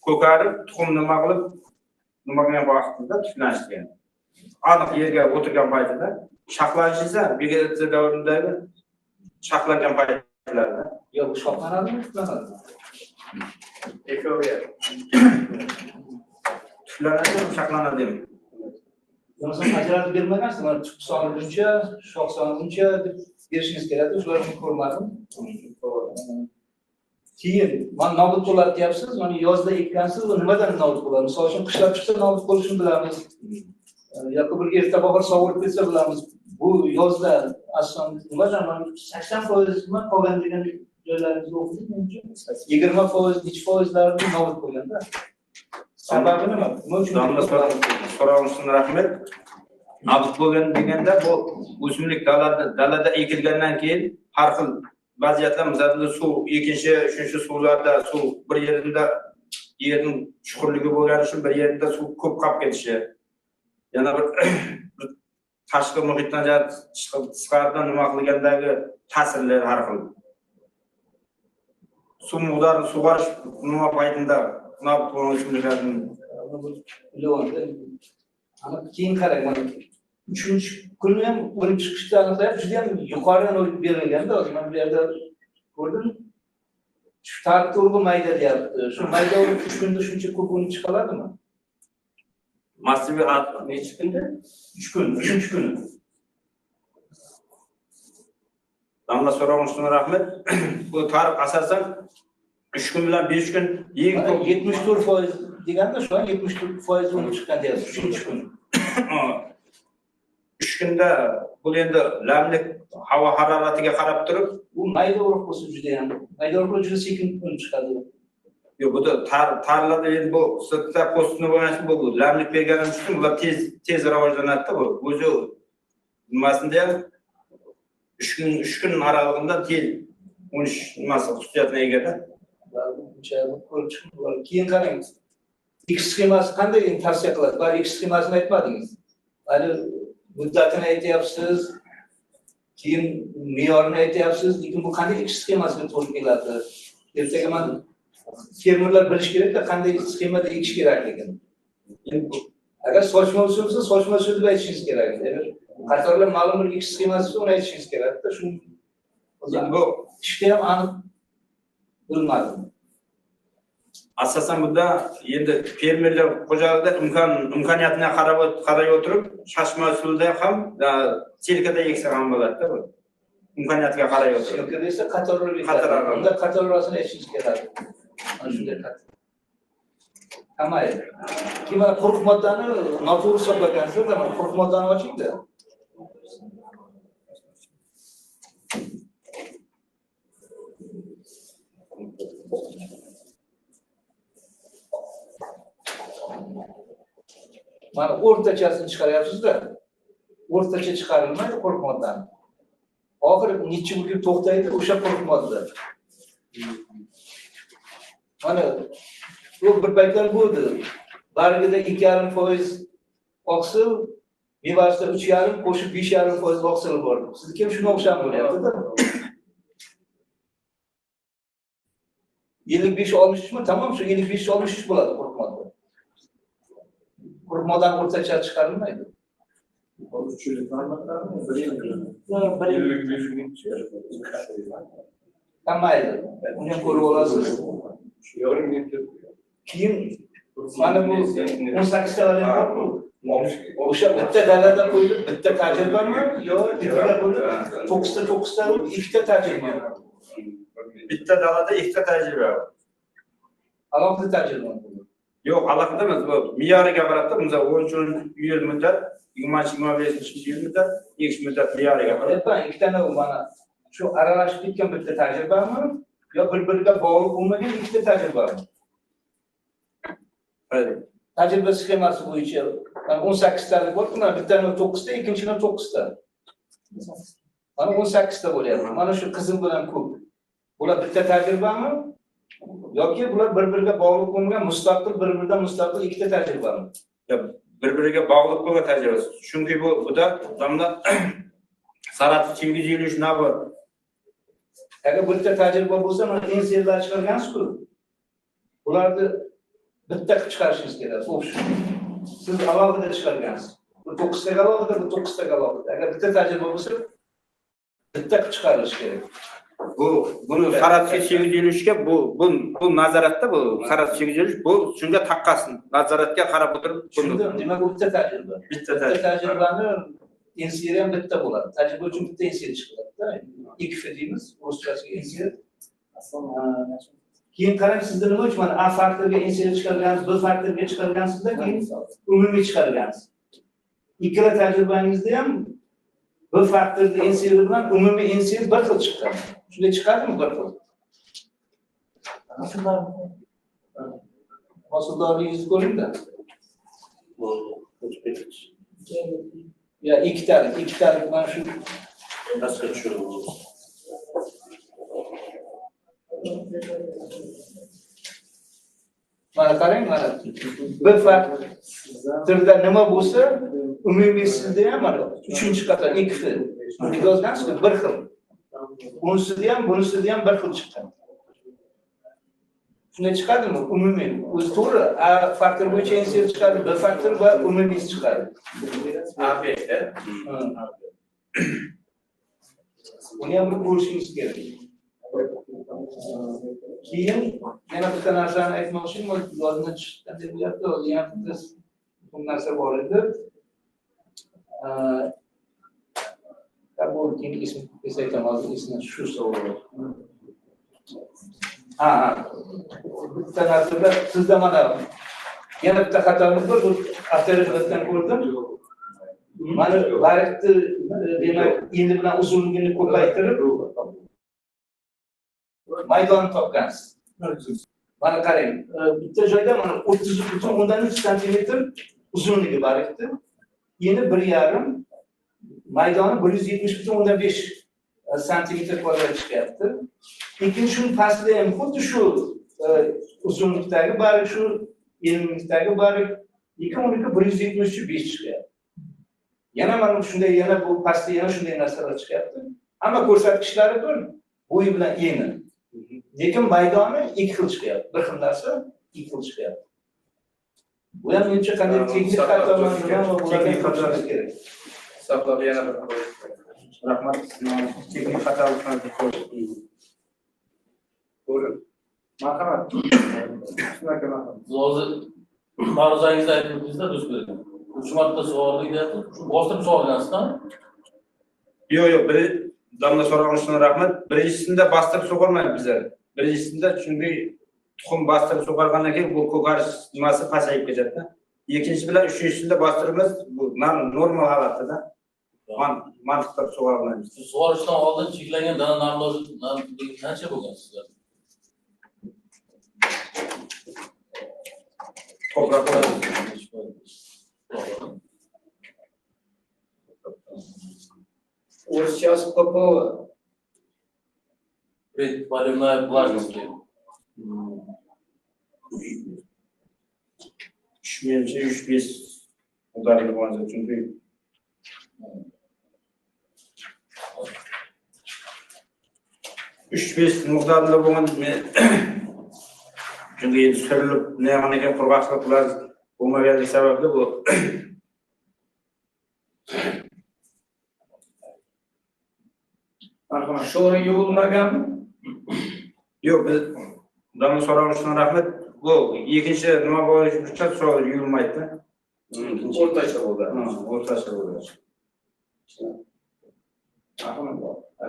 ko'karib, tuxum nima qilib qilgan vaqtida tuflanish degan. Aniq yerga o'tirgan paytida shoxlanish esa vegetatsiya davridagi shoxlangan paytlarda. Yo'q, bu shoxlanadimi, tuflanadimi? Ekologiya. Tuflanadi, shoxlanadimi? Yoksa ajratib bermagansiz, mana tuf soni buncha, shox soni buncha deb berishingiz kerak, ularni ko'rmadim. Keyin mana nobud bo'ladi deyapsiz, mana yozda ekkansiz, bu nimadan nobud bo'ladi? Misol uchun qishlab chiqsa nobud bo'lishini bilamiz. Yoki bir erta bahor sovurib ketsa bilamiz. Bu yozda asosan nimadan 80% nima qolgan degan joylarimizda o'qidik menimcha. 20% necha foizlarni nobud bo'lganda. Sababi nima? Nima uchun? So'roq uchun rahmat. Nobud bo'lgan deganda bu o'simlik dalada ekilgandan keyin har xil vaziyatlar, masalan, suv ekinchi shuncha suvlarda suv bir yerida yerning chuqurligi bo'lgani uchun bir yerda suv ko'p qolib ketishi. Yana bir tashqi muhitdan chiqardan nima qilgandagi ta'sirlar har xil. Suv miqdorini sug'orish nima paytida nobud bo'lgan o'simliklarni Ama keyin qarang, mana 3-kuni ham o'lib chiqishda aniqlayapti, juda ham yuqoridan o'lib berilganda, hozir men bu yerda ko'rdim. Shu tartibda urg'u mayda deyapti. Shu mayda 3 kunda shuncha ko'p o'lib chiqaladimi? massiviy Necha kunda? 3 kun, 3-kuni. Damla so'roq uchun rahmat. Bu tarif asosan 3 kun bilan 5 kun eng ko'p 74% deganda shu an 74% o'lib chiqqan deyapti 3-kun. 3 kunda bu endi lamlik havo haroratiga qarab turib, Bu mayda urug' bo'lsa juda ham. Mayda urug' juda sekin o'lib chiqadi. yo'q bu tarlarda endi bu sirtda postni bo'lgan bu lamlik berganimiz uchun ular tez rivojlanadi bu. O'zi nimasida ham 3 kun oralig'ida tez o'nish nimasi xususiyatga egada. Keyin qarang. X sxemasi qanday tavsiya qiladi? Bari X sxemasini aytmadingiz. Hali muddatini aytyapsiz. Keyin me'yorini aytyapsiz. Lekin bu qanday X sxemasiga to'g'ri keladi? Ertaga men fermerlar bilish kerak-da, qanday sxemada ekish kerakligini. Agar sochma usul bo'lsa, sochma usul deb aytishingiz kerak. Agar qatorlar ma'lum bir X sxemasi bo'lsa, uni aytishingiz kerak-da. Shu bu ishda ham aniq bilmadim. Asosan bunda endi fermerlar xo'jaligida imkoniyatini qarab o'tirib, shoshma usulda ham chelkada eksa ham bo'ladi-da bu. Imkoniyatga qarab o'tirib. Chelkada esa qatorlar ekadi. Unda qatorlarni aytishingiz kerak. Mana shunday qat. Qamaydi. Keyin mana quruq moddani noto'g'ri hisoblagansiz, mana quruq moddani oching-da. Mana o'rtachasini chiqaryapsiz-da. o'rtacha chiqarilmaydi quruq moddani. Oxiri necha yil to'xtaydi o'sha quruq modda. Mana bu bir paytlar bo'ldi. Bargida 2,5% oqsil, mevasida 3,5, qo'shib 5,5% oqsil bor. Sizniki ham shunga o'xshab bo'lyapti-da. 55-63 mi? Tamam, shu 55-63 bo'ladi quruq modda. Quruq moddan o'rtacha chiqarilmaydi. Mayli, uni ham ko'rib olasiz. Keyin mana bu 18 ta variant bor. O'sha bitta dalada qo'yilib, bitta tajribami yo ikkita bo'lib, 9 ta, ikkita tajribami? Bitta dalada ikkita tajriba. Alohida tajribami? Yo'q, alohida emas, bu me'yoriga qarab, mesela 13 yil muddat, 20-25 yil muddat, X muddat me'yoriga qarab. Aytman, ikkitani mana shu aralashib ketgan bitta tajribami yo bir-biriga bog'liq bo'lmagan ikkita tajribami? Tajriba sxemasi bo'yicha 18 talik bor, mana bittani 9 ta, ikkinchini 9 ta. Mana 18 ta bo'lyapti. Mana shu qizil bilan ko'k. Bular bitta tajribami yoki bular bir-biriga bog'liq bo'lmagan mustaqil, bir-biridan mustaqil ikkita tajribami? Bir-biriga bog'liq bo'lgan tajriba. Chunki buda odamlar Sarat 253 navi. Agar bitta tajriba bo'lsa, mana NC'lar chiqargansiz-ku. Bularni bitta qilib chiqarishingiz kerak. Siz alohida chiqargansiz. Bu 9 ta alohida, bu 9 ta alohida. Agar bitta tajriba bo'lsa, bitta qilib chiqarilishi kerak. Buni Sarat 253 ga bu nazoratda bu Sarat 253 bu shunga taqqasin. Nazoratga qarab o'tirib shunda demak bu bitta tajriba. Bitta tajribani NC'lar ham bitta bo'ladi. Tajriba uchun bitta NC chiqadi-da. IKF deymiz, ruschasiga NC. Keyin qarang, sizda nima uchun mana A faktoriga NC chiqargansiz, B faktoriga chiqargansizda, keyin umumiy chiqargansiz. Ikkala tajribangizda ham B faktorda NC bilan umumiy NC bir xil chiqqan. Shunday chiqadimi bir xil? Hosildorligingizni ko'ring-da. Ya ikkitalik mana shu pastga tushirib mana qarang, mana bir faktorda nima bo'lsa, umumiysizda ham mana 3-qator ikkita yozgansiz bir xil. Bunisida ham bir xil chiqqan. Shunday chiqadimi? Umumiy. O'zi to'g'ri, A faktor bo'yicha NC chiqadi, B faktor va umumiy chiqadi. AB. Buni ham bir ko'rishingiz kerak. Keyin yana bitta narsani aytmoqchiman, yozma chiqqanda bo'lyapti, yana bitta bu narsa bor edi. Bu keyin ismi aytamadim, ismi shu savol. Bitta narsada sizda mana yana bitta xatomiz bor, bu avtoritetdan ko'rdim. Mana variantni demak endi bilan uzunligini ko'paytirib maydonni topgansiz. Mana qarang, bitta joyda mana 30.3 sm uzunligi bor edi. Endi 1,5 maydoni 170.5 sm kvadrat chiqyapti. Lekin shu pastda ham xuddi shu uzunlikdagi bari shu enlikdagi bari lekin uniki 175 chiqyapti. Yana mana shunday yana bu pastda yana shunday narsalar chiqyapti. Hamma ko'rsatkichlari bir bo'yi bilan eni. Lekin maydoni ikki xil chiqyapti. Bir xil narsa ikki xil chiqyapti. Bu ham menimcha qanday texnik xatolarni va bularga qarash kerak. Hisoblab yana bir rahmat. Texnik xatolarni ko'rish. To'g'ri. Marhamat. hozir ma'ruzangizda aytdingizda do'stlar. 3 marta savolni deyapti. Bostirib so'ragansiz-da? Yo'q, bir damda so'ragan uchun rahmat. Birinchisida bostirib so'rolmaydi bizlar. Birinchisida chunki tuxum bostirib so'ralgandan keyin bu ko'karish nimasi pasayib ketadi. Ikkinchi bilan uchinchisida bostirimiz bu normal holatda. Mantiqda so'ralmaymiz. Sug'orishdan oldin cheklangan dana namlozi qancha bo'lgan sizlar? Сейчас Попова. Предполимная влажность. Menimcha 3-5 udarli bo'lgan chunki üç beş miqdorida bo'lgan chunki endi surilib nega qurg'oqchiliklar bo'lmaganligi sababli bu Marhamat, sho'ri yuvilmaganmi? yo'q biz damni so'rash uchun rahmat. Bu ikkinchi nima bo'lishi uchun so'rov yuyilmaydi. O'rtacha bo'ldi. O'rtacha bo'ladi.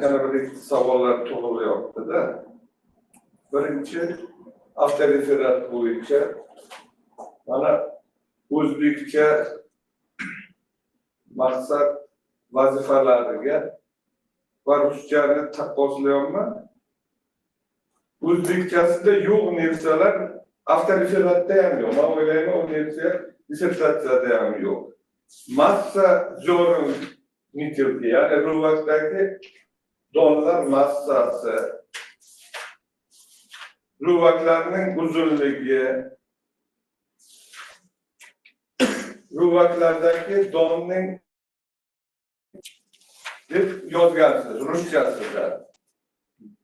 Yana bir ikki savollar tug'ilyapti-da. Birinchi avtoreferat bo'yicha mana o'zbekcha maqsad vazifalariga va ruschani taqqoslayapman. O'zbekchasida yo'q narsalar avtoreferatda ham yo'q. Men o'ylayman, u narsa dissertatsiyada ham yo'q. Massa zo'rin nikelki, ya'ni ruvakdagi donlar massasi, ruvaklarning uzunligi, ruvaklardagi donning deb yozgansiz ruschasida.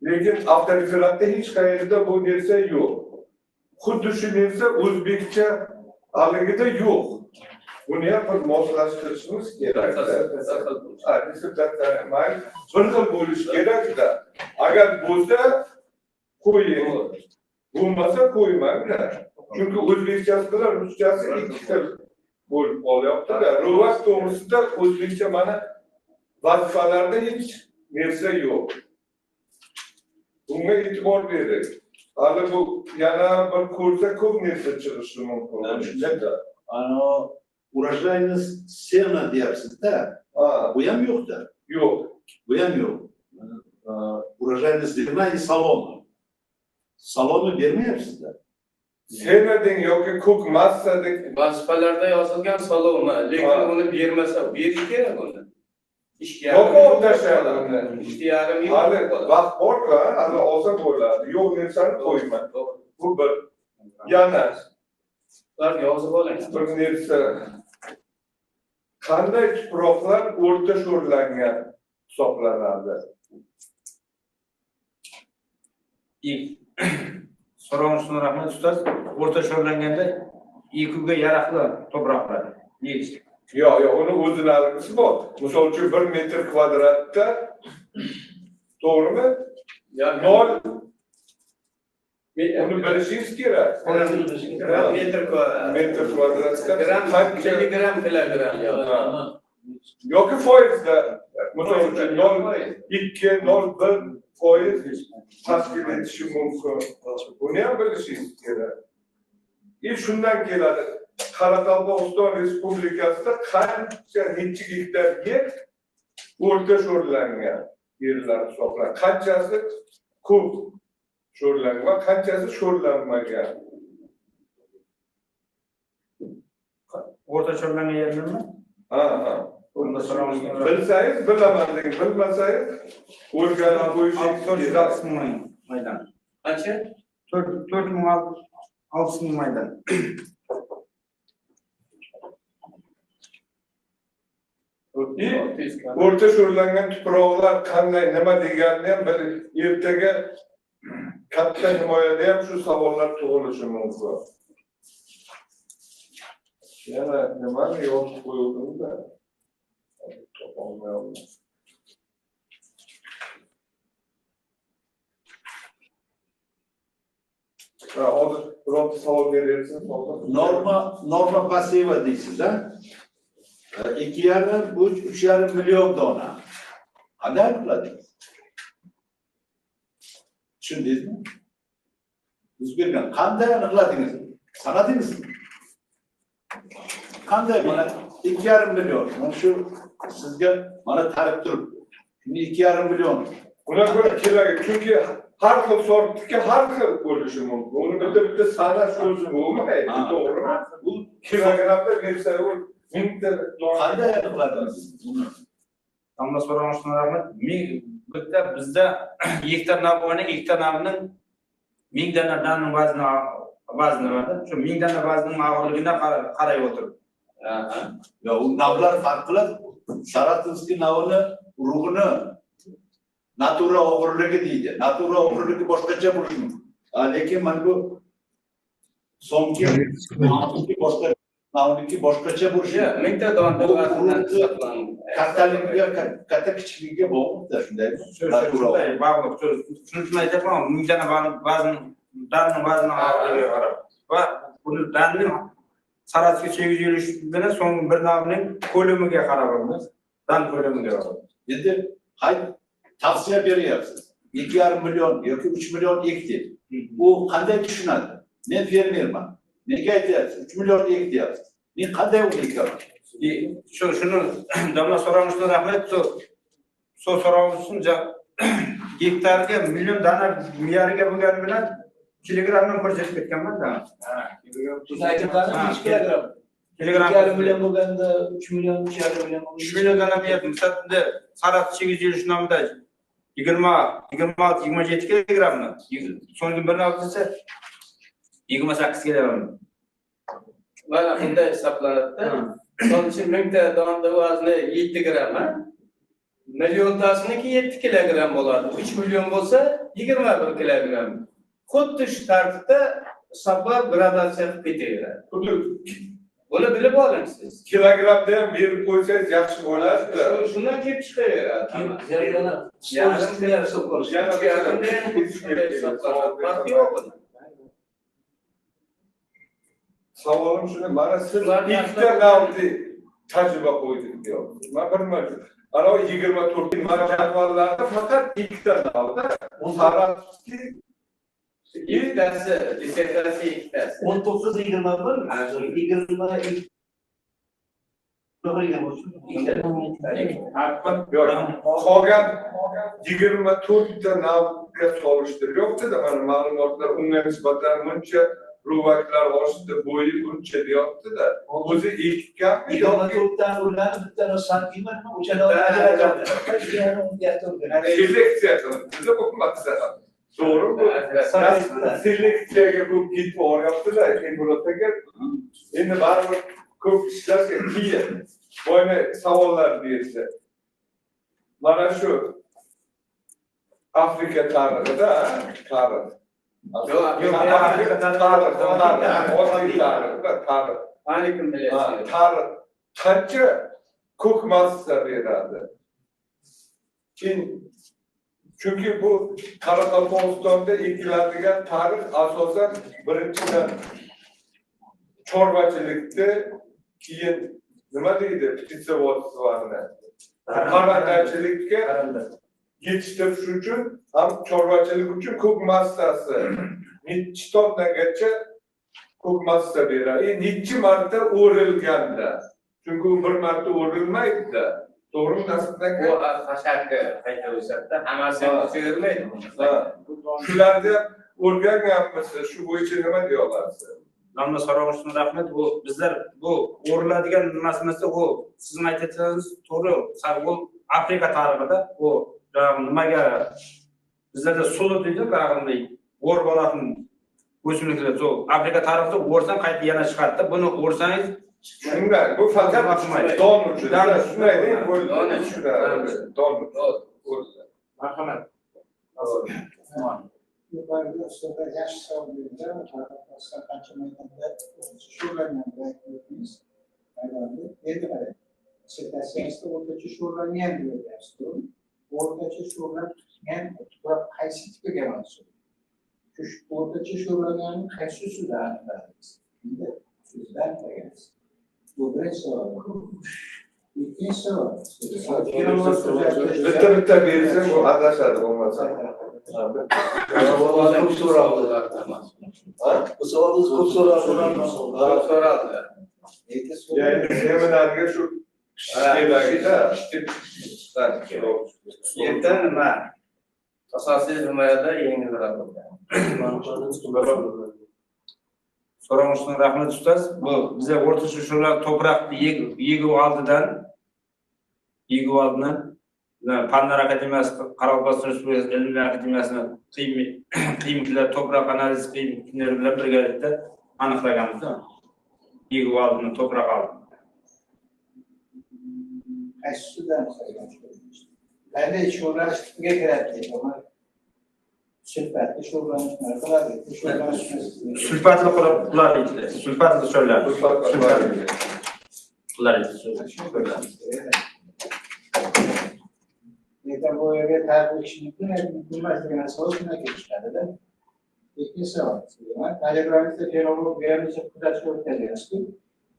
Lekin avtoreferatda hech qayerda bu narsa yo'q. Xuddi shu narsa o'zbekcha aligida yo'q. Buni ham bir moslashtirishimiz kerak. Dissertatsiya bir xil bo'lishi kerak-da. Agar bo'lsa qo'ying. Bo'lmasa qo'ymanglar. Chunki o'zbekchasi bilan ruschasi ikki xil bo'lib qolyapti-da. Ruvak to'g'risida o'zbekcha mana vazifalarda hech narsa yo'q. Bunga e'tibor bering. Hali bu yana bir ko'rsa ko'p narsa chiqishi mumkin. Shunda ana урожайность сена deyapsiz-da. Bu ham yo'q-da. Yo'q. Bu ham yo'q. Урожайность zerna saloni. Saloni bermayapsiz-da. Senading yoki ko'k massadek Vazifalarda yozilgan soloma, lekin uni bermasa, berish kerak uni. Ishga yo'q o'rtasha uni. ishga yarim Hali yo'q. vaqt bor-ku, hali olsa bo'ladi. Yo'q narsani qo'yma. Bu bir. Yana Ular yozib oling. bir narsa. Qanday tuproqlar o'rta sho'rlangan hisoblanadi? So'rovning uchun rahmat ustoz. O'rta sho'rlanganda IQga yaroqli to'proqlar. Yo'q, uni o'zini aligisi bor. Misol uchun 1 metr kvadratda to'g'rimi? Nol uni bilishingiz kerak. Metr kvadratda Gram, qancha milligram, kilogram. yoki foizda misol uchun 0,2, 0,1% tashkil etishi mumkin. Buni ham bilishingiz kerak. Shundan keladi. Qoraqalpog'iston Respublikasida qancha necha gektar yer o'rta sho'rlangan yerlar hisoblanadi. Qanchasi ko'p sho'rlangan va qanchasi sho'rlanmagan. O'rta sho'rlangan yerlarmi? Ha. Unda so'rovning Bilsangiz bilaman degan, bilmasangiz o'rganib qo'yishingiz kerak. 460 ming maydon. Qancha? 4,6 ming maydon. O'rta sho'rlangan tuproqlar qanday, nima deganini ham ertaga katta himoyada ham shu savollar tug'ilishi mumkin. Yana nimani yozib qo'yildi-da? Topolmayapman. Hozir birorta savol berasiz? Norma passiva deysiz-da. 2,5, 3,5 million dona. Qanday aniqladingiz? Tushundingizmi? Yuz bergan qanday aniqladingiz? Sanadingizmi? Qanday mana 2,5 million. Mana shu sizga mana tarif turibdi. Shuni 2,5 million. Buna ko'ra kerak, chunki har xil sortga har xil bo'lishi mumkin. Uni bitta sana so'zi bo'lmaydi, to'g'rimi? Bu kilogramda bersa u mingta Qanday aniqladingiz buni? Amma so'ragan uchun rahmat. Bitta bizda gektar navboni, gektar navning 1000 dana danning vazni var. Shu 1000 dana vazning ma'qulligini qarab o'tirib. Ya u navlar farq qiladi. Saratovskiy navini urug'ini natura o'g'irligi deydi. Natura o'g'irligi boshqacha bo'lishi mumkin. Lekin mana bu so'nggi navniki boshqacha bo'lishi mumkin. Mingta donda Kattaligiga, katta kichikligiga bog'liqda shunday. Shunday bog'liq. Shuning uchun aytyapman, 1000 dana danning vazni ma'quligiga qarab. Va buni danning Saratovskiy 850 bilan so'nggi bir navning ko'lamiga qarab, dan ko'lamiga qarab. Endi tavsiya beryapsiz. 2,5 million yoki 3 million gektar. Bu qanday tushunadi? Men fermerman. Nega aytyapsiz? 3 million ektyapsiz. Men qanday uni ekaman? Shuni domla so'ramoqchiman, rahmat. So'ramoq uchun gektarga million dana miyariga bo'lgani bilan kilogrammdan ko'rsatib ketganman-da. Siz aytganingiz 3 kilogramm. Kilogramm 2,5 million bo'lganda 3 million, 3,5 million. 3 million dana miyar. Misalda Saratovskiy 850 nomida 26-27 kilogrammni. So'nggi bir navbasi 28 kilogramm. Mana bunday hisoblanadi. So'nggi mingta donda vazni 7 gramm. Milliontasiniki 7 kilogramm bo'ladi. 3 million bo'lsa 21 kilogramm. Xuddi shu tartibda hisoblab gradatsiya qilib ketaveradi. Buni bilib oling siz. Kilogramda ham berib qo'ysangiz yaxshi bo'ladi. Shundan kelib chiqaveradi. Yana hisob qilish. Savolim shuni, mana siz ikkita navni tajriba qo'ydik deyapsiz. Men bilmayman. Ana 24 mana jadvallarda faqat ikkita navda Saratovskiy ikkitasi, dissertatsiya ikkitasi. 19-21 qolgan 24 ta navga solishtiryapti-da, mana ma'lumotlar unga nisbatan buncha ruvaklar oshdi, bo'yi buncha deyapti-da. O'zi ekkanmi yoki bitta santimetr o'chadan ajratadi. seleksiya qilib o'qimadi. To'g'ri-ku? Seleksiyaga ko'p ketib boryapti-da, Emurataga. Endi baribir ko'p ishlarga qiyin. Boyma savollar bersa. Mana shu Afrika tarixida, tarix. Tarix qancha ko'k massa beradi? Chunki bu Qoraqalpog'istonda ekiladigan tarix asosan birinchidan chorvachilikda, keyin nima deydi? Pitsevozlarni. Qarandachilikka yetishtirish uchun ham chorvachilik uchun ko'k massasi nechi tonnagacha ko'k massa beradi. Nechi marta o'rilganda. Chunki u bir marta o'rilmaydi-da. To'g'rimi Nasriddin aka? Bu hashakka qayta o'sadi, hammasini o'chirmaydi. Shularni o'rganganmisiz? Shu bo'yicha nima deya olasiz? Domla so'ramoq uchun rahmat. Bu bizlar bu o'riladigan masalasi bu sizning aytayotganingiz to'g'ri. Bu Afrika tarixida bu nimaga bizlarda sulu deydi, bag'inday o'rib oladigan o'simliklar. Afrika tarixida o'rsan qayta yana chiqadi. Buni o'rsangiz shunday, bu faqat don uchun. Shunday deydi, bu don uchun. Marhamat. Yuqorida ustida yaxshi savol bergan, Qoraqalpog'iston qancha maydonda sho'rlangan deyapmiz. Maydonda endi qarang. Dissertatsiyasida o'rtacha sho'rlangan deyapsiz, to'g'rimi? O'rtacha sho'rlangan tuproq qaysi tipiga mansub? Shu o'rtacha sho'rlanganning qaysi usuldan aniqlaymiz? Endi sizdan aytasiz. Bu birinchi savol. Ikkinchi savol. Bitta bersa bu adashadi bo'lmasa. Ko'p so'rovlar emas. Bu savolni ko'p so'rovlar. So'raldi. Yani seminarga shu kerakda. Yerda nima? Asosiy himoyada yengilroq bo'lgan. so'ramoq uchun rahmat ustoz. Bu bizga o'rtacha shular to'proqni yegib oldidan Fanlar Akademiyasi, Qoraqalpog'iston Respublikasi Ilmlar Akademiyasini qiyimchilar toprak analiz qiyimchilari bilan birgalikda aniqlaganmiz. Yig'ib oldim, toprak oldim. Qaysidan qanday sho'rlashga kiradi? Sulfatli sho'rlanishlar qiladi. Sulfatli qular edi. Sulfatli sho'rlar. Qular edi. Yeter bu eve tabi işini bilmezdiğine sorusuna geçişlerdi. İkincisi var. Taleplerimizde genolog verimlice kudret ediyoruz ki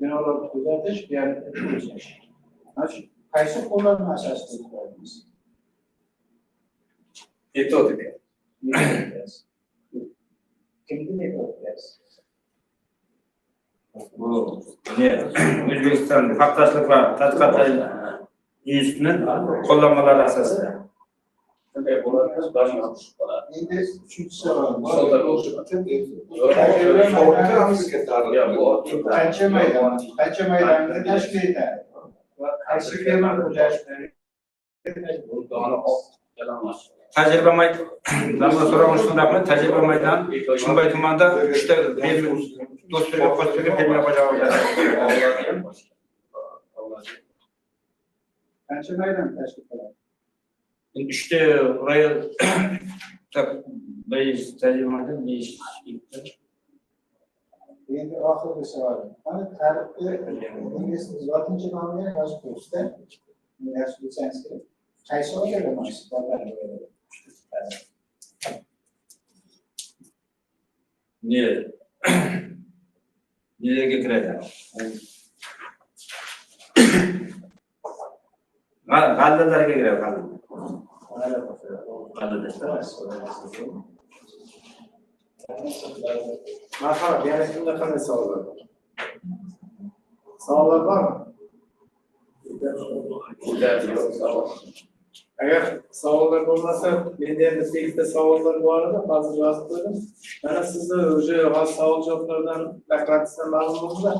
genolog kudretiş verimlice kudret. Kaysı kullanma esaslı kullanımız. Metodik. Kimdi metodiyaz? Bu O'zbekiston Xalqchilik va tadqiqotlar institutining qo'llanmalari asosida. Endi üçüncüsü var. Qancha maydonni tashkil etadi? Qaysi firma birlashmasi? Tajriba maydonida so'ramoqchiman, tajriba maydon Chimboy tumanida 3 ta do'stlarga qo'shtirib fermer xo'jaligida. Qancha maydon tashkil etadi? 3 ta royal tajriba maydon Endi oxirgi savolim. Mana tarixda ingliz 6-chi nomga yozib qo'yishda, yaxshi bilsangiz kerak. Qaysi oyga mas'ullar Nereye kiradi? G'allalarga kiradi. Marhamat, yana kimda qanday savollar bor? Savollar bormi? Agar savollar bo'lmasa, menda endi tekisda savollar bor edi, hozir yozib qo'ydim. Mana sizni o'sha savol javoblardan taqratishdan ma'lum bo'ldi.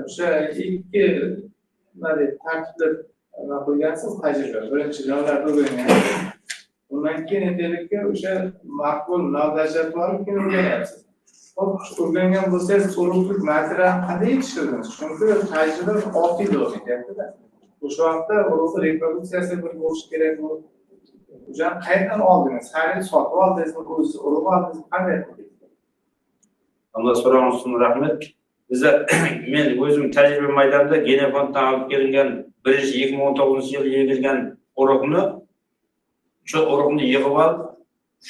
O'sha ikki nima deydi, tartibda qo'ygansiz tajriba. Birinchi navbatda o'rgangan. Undan keyin endilikka o'sha maqbul navdajat borib keyin o'rganyapsiz. Hop, o'rgangan bo'lsangiz, urug'lik material qanday yetishtirdingiz? Chunki tajriba 6 yil o'tyapti-da. O'sha vaqtda urug' reproduksiyasi bir bo'lishi kerak bo'lib, o'sha qayerdan oldingiz? Xarid sotib oldingizmi, o'zingiz urug' oldingizmi, qanday qildingiz? Alloh so'ramoq uchun rahmat. Bizlar men o'zim tajriba maydonida Genofonddan olib kelingan 2019-yil yig'ilgan urug'ni shu urug'ni yig'ib olib,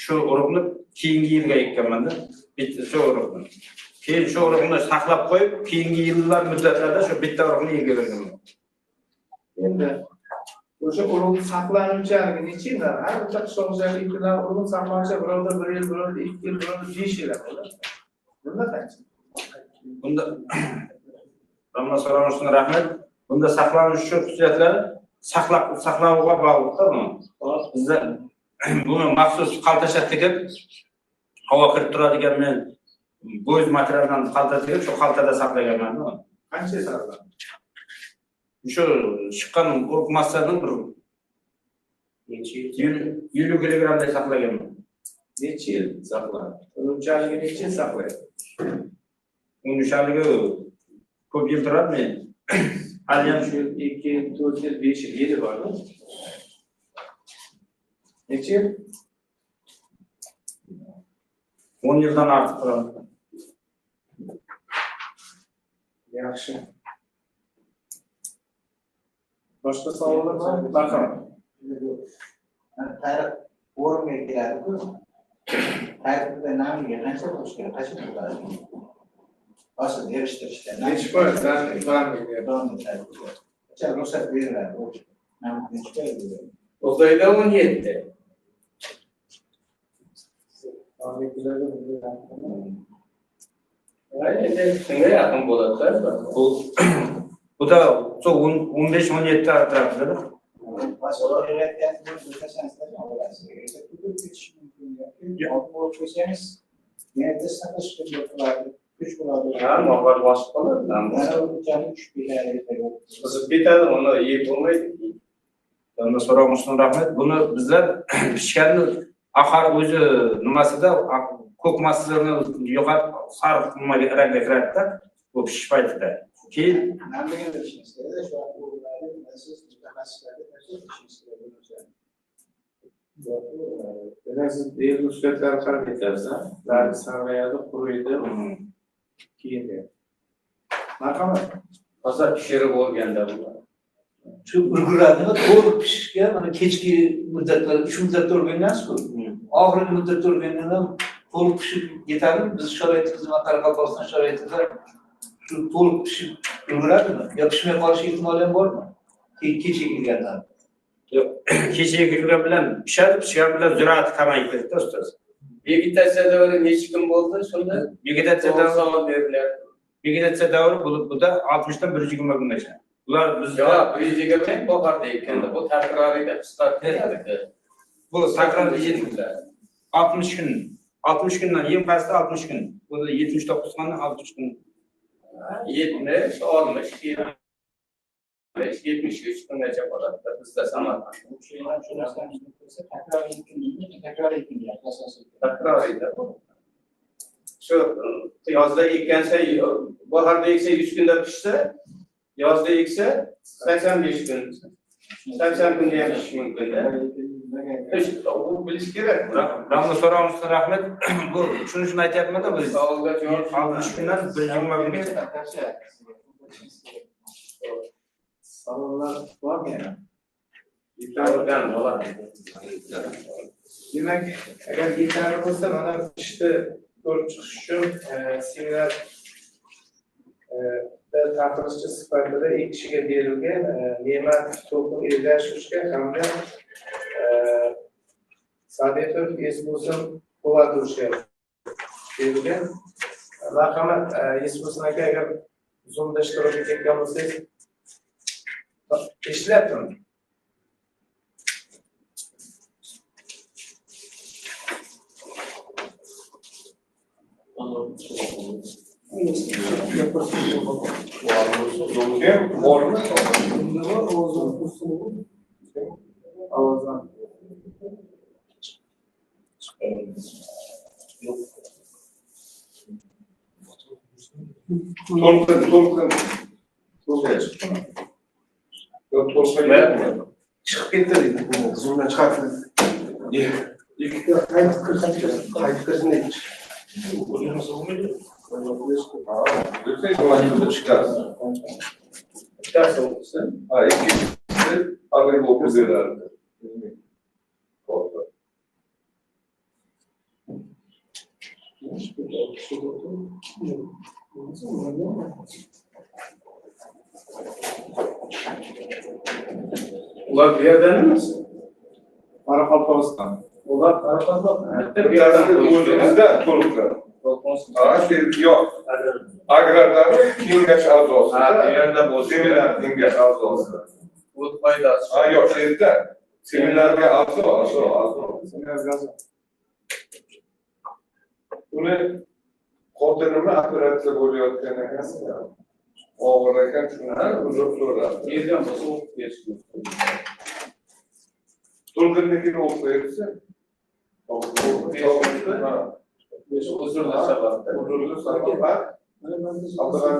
shu urug'ni keyingi yilga ekkanman-da. Bitta shu urug'ni. Keyin shu urug'ni saqlab qo'yib, keyingi yillar muddatlarda shu bitta urug'ni yegaverdim. Endi o'sha urug' saqlanuvchaligi necha yillar? Har bitta qishloq xo'jaligida urug' saqlanuvchi birovda 1 yil, birovda 2 yil, birovda 5 yil bo'ladi. Bunda qancha? Bunda Ramazon so'ramoq uchun rahmat. Bunda saqlanish xususiyatlari saqlanuga bog'liqda bu. Bizda buni maxsus qaltacha tikib havo kirib turadigan men bo'z materialdan qalta tikib shu qaltada saqlaganman. Qancha saqlanadi? Shu chiqqan urug' massasini bir 50 kilogramda saqlaganman. Necha yil saqlanadi? Urug'chaligi necha yil saqlaydi? Unishaligi ko'p yil turadimi? Hali ham shu 2 yil, 4 yil, 5 yil, 7 bormi? Necha yil? 10 yildan ortiq turadi. Yaxshi. Boshqa savollar bormi? Marhamat. Tarix o'rniga keladi-ku. Tarixda namiga qancha bo'lishi kerak? Qancha bo'ladi? Asıl yarıştırışlar. Nechi foiz zararli? Qancha ruxsat beriladi? Nechi foiz beriladi? O'zbekda 17. Endi shunga yaqin bo'ladi-da. Bu da 15-17 atrofida. Ha, mo'g'ul boshqa qoladi. O'zib ketadi, uni yeb bo'lmaydi. Ondan so'ramoqchiman, rahmat. Buni bizlar pishganni axir o'zi nimasida ko'k massalarni yo'qotib sariq nimaga rangga kiradida, bu pishish paytida. Keyin Namligini bilishingiz kerak. Shu aqllarni siz mutaxassislarga tekshirishimiz kerak bo'lsa. Demak, siz belgi xususiyatlarga qarab aytasiz, ha? Larni sarg'ayadi, quriydi, keyin. Marhamat. Hozir pishirib bo'lganda bular. Shu ulguradimi to'liq pishishga mana kechki muddatlar, 3 muddatda o'rgangansiz-ku. Oxirgi muddatda o'rgangandan ham to'liq pishib yetadimi? Biz sharoitimizda, Qoraqalpog'iston sharoitida shu to'liq pishib ulguradimi? Yo pishmay qolish ehtimoli ham bormi? Kechga kelgandan. yo'q, kechaga kirgan bilan pishadi, pishgan bilan jur'ati kamayib ketdi, ustoz. Vegetatsiya davri necha kun bo'ldi shunda? Vegetatsiya davri Savol berilyapti. Vegetatsiya davri bu da 60 dan 120 kungacha. Ular bizda Yo'q, birinchiga men bahorda ekanda bu takroriyda qisqartiriladi. bu sakral 60 kun. 60 kundan eng pasti 60 kun. Bu da 79 kundan 60 kun. 70, 60, 73 kungacha bo'ladi bizda Samarqand. Takroriyda. Shu yozda ekkansa, bahorda eksa 3 kunda pishsa, yozda eksa 85 kun. 80 kunda ham pishishi mumkin. Bu bilish kerak. Ramla so'ramoqchiman, rahmat. Bu shuni aytyapman-da, biz Savolga javob 60 kundan 120 kungacha. Savollar bormi yana? Yetarli bo'ladi. Demak, agar yetarli bo'lsa, mana ishni ko'rib chiqish uchun seminar taqdirchi sifatida ikki kishiga berilgan Ne'mat to'lqin Erdashevga hamda Sadetov Esmusin Po'latovga berilgan. Marhamat, Esmusin aka, agar Zoomda ishtirok etgan bo'lsangiz, eshityaptimi? Bormi? Ovozdan. To'lqin. Chiqib ketdi deydi. Zoomdan chiqardi. Ikkita qaytib kirsin. Ikkitasi o'qisa, İkincisi agri okuyorlardı. ular bu yerdan emas. Qoraqalpog'iston. Ular Qoraqalpog'iston. Bir tanesi o'zimizda to'liqlar. Yok. Agrarları kengash a'zosi. Ha, bu yerda bo'lsa, Seminar kengash a'zosi. bu foydasi. Ha yok, şeyde. Seminarga a'zo. Uni xotinimi operatsiya bo'layotgan ekan. Og'ir ekan, shundan uzr so'radi. Yerdan bo'lsa o'qib berish mumkin. To'lqinnikini o'qib bersa. Uzrli sababdan. Uzrli sabab. Abdurahim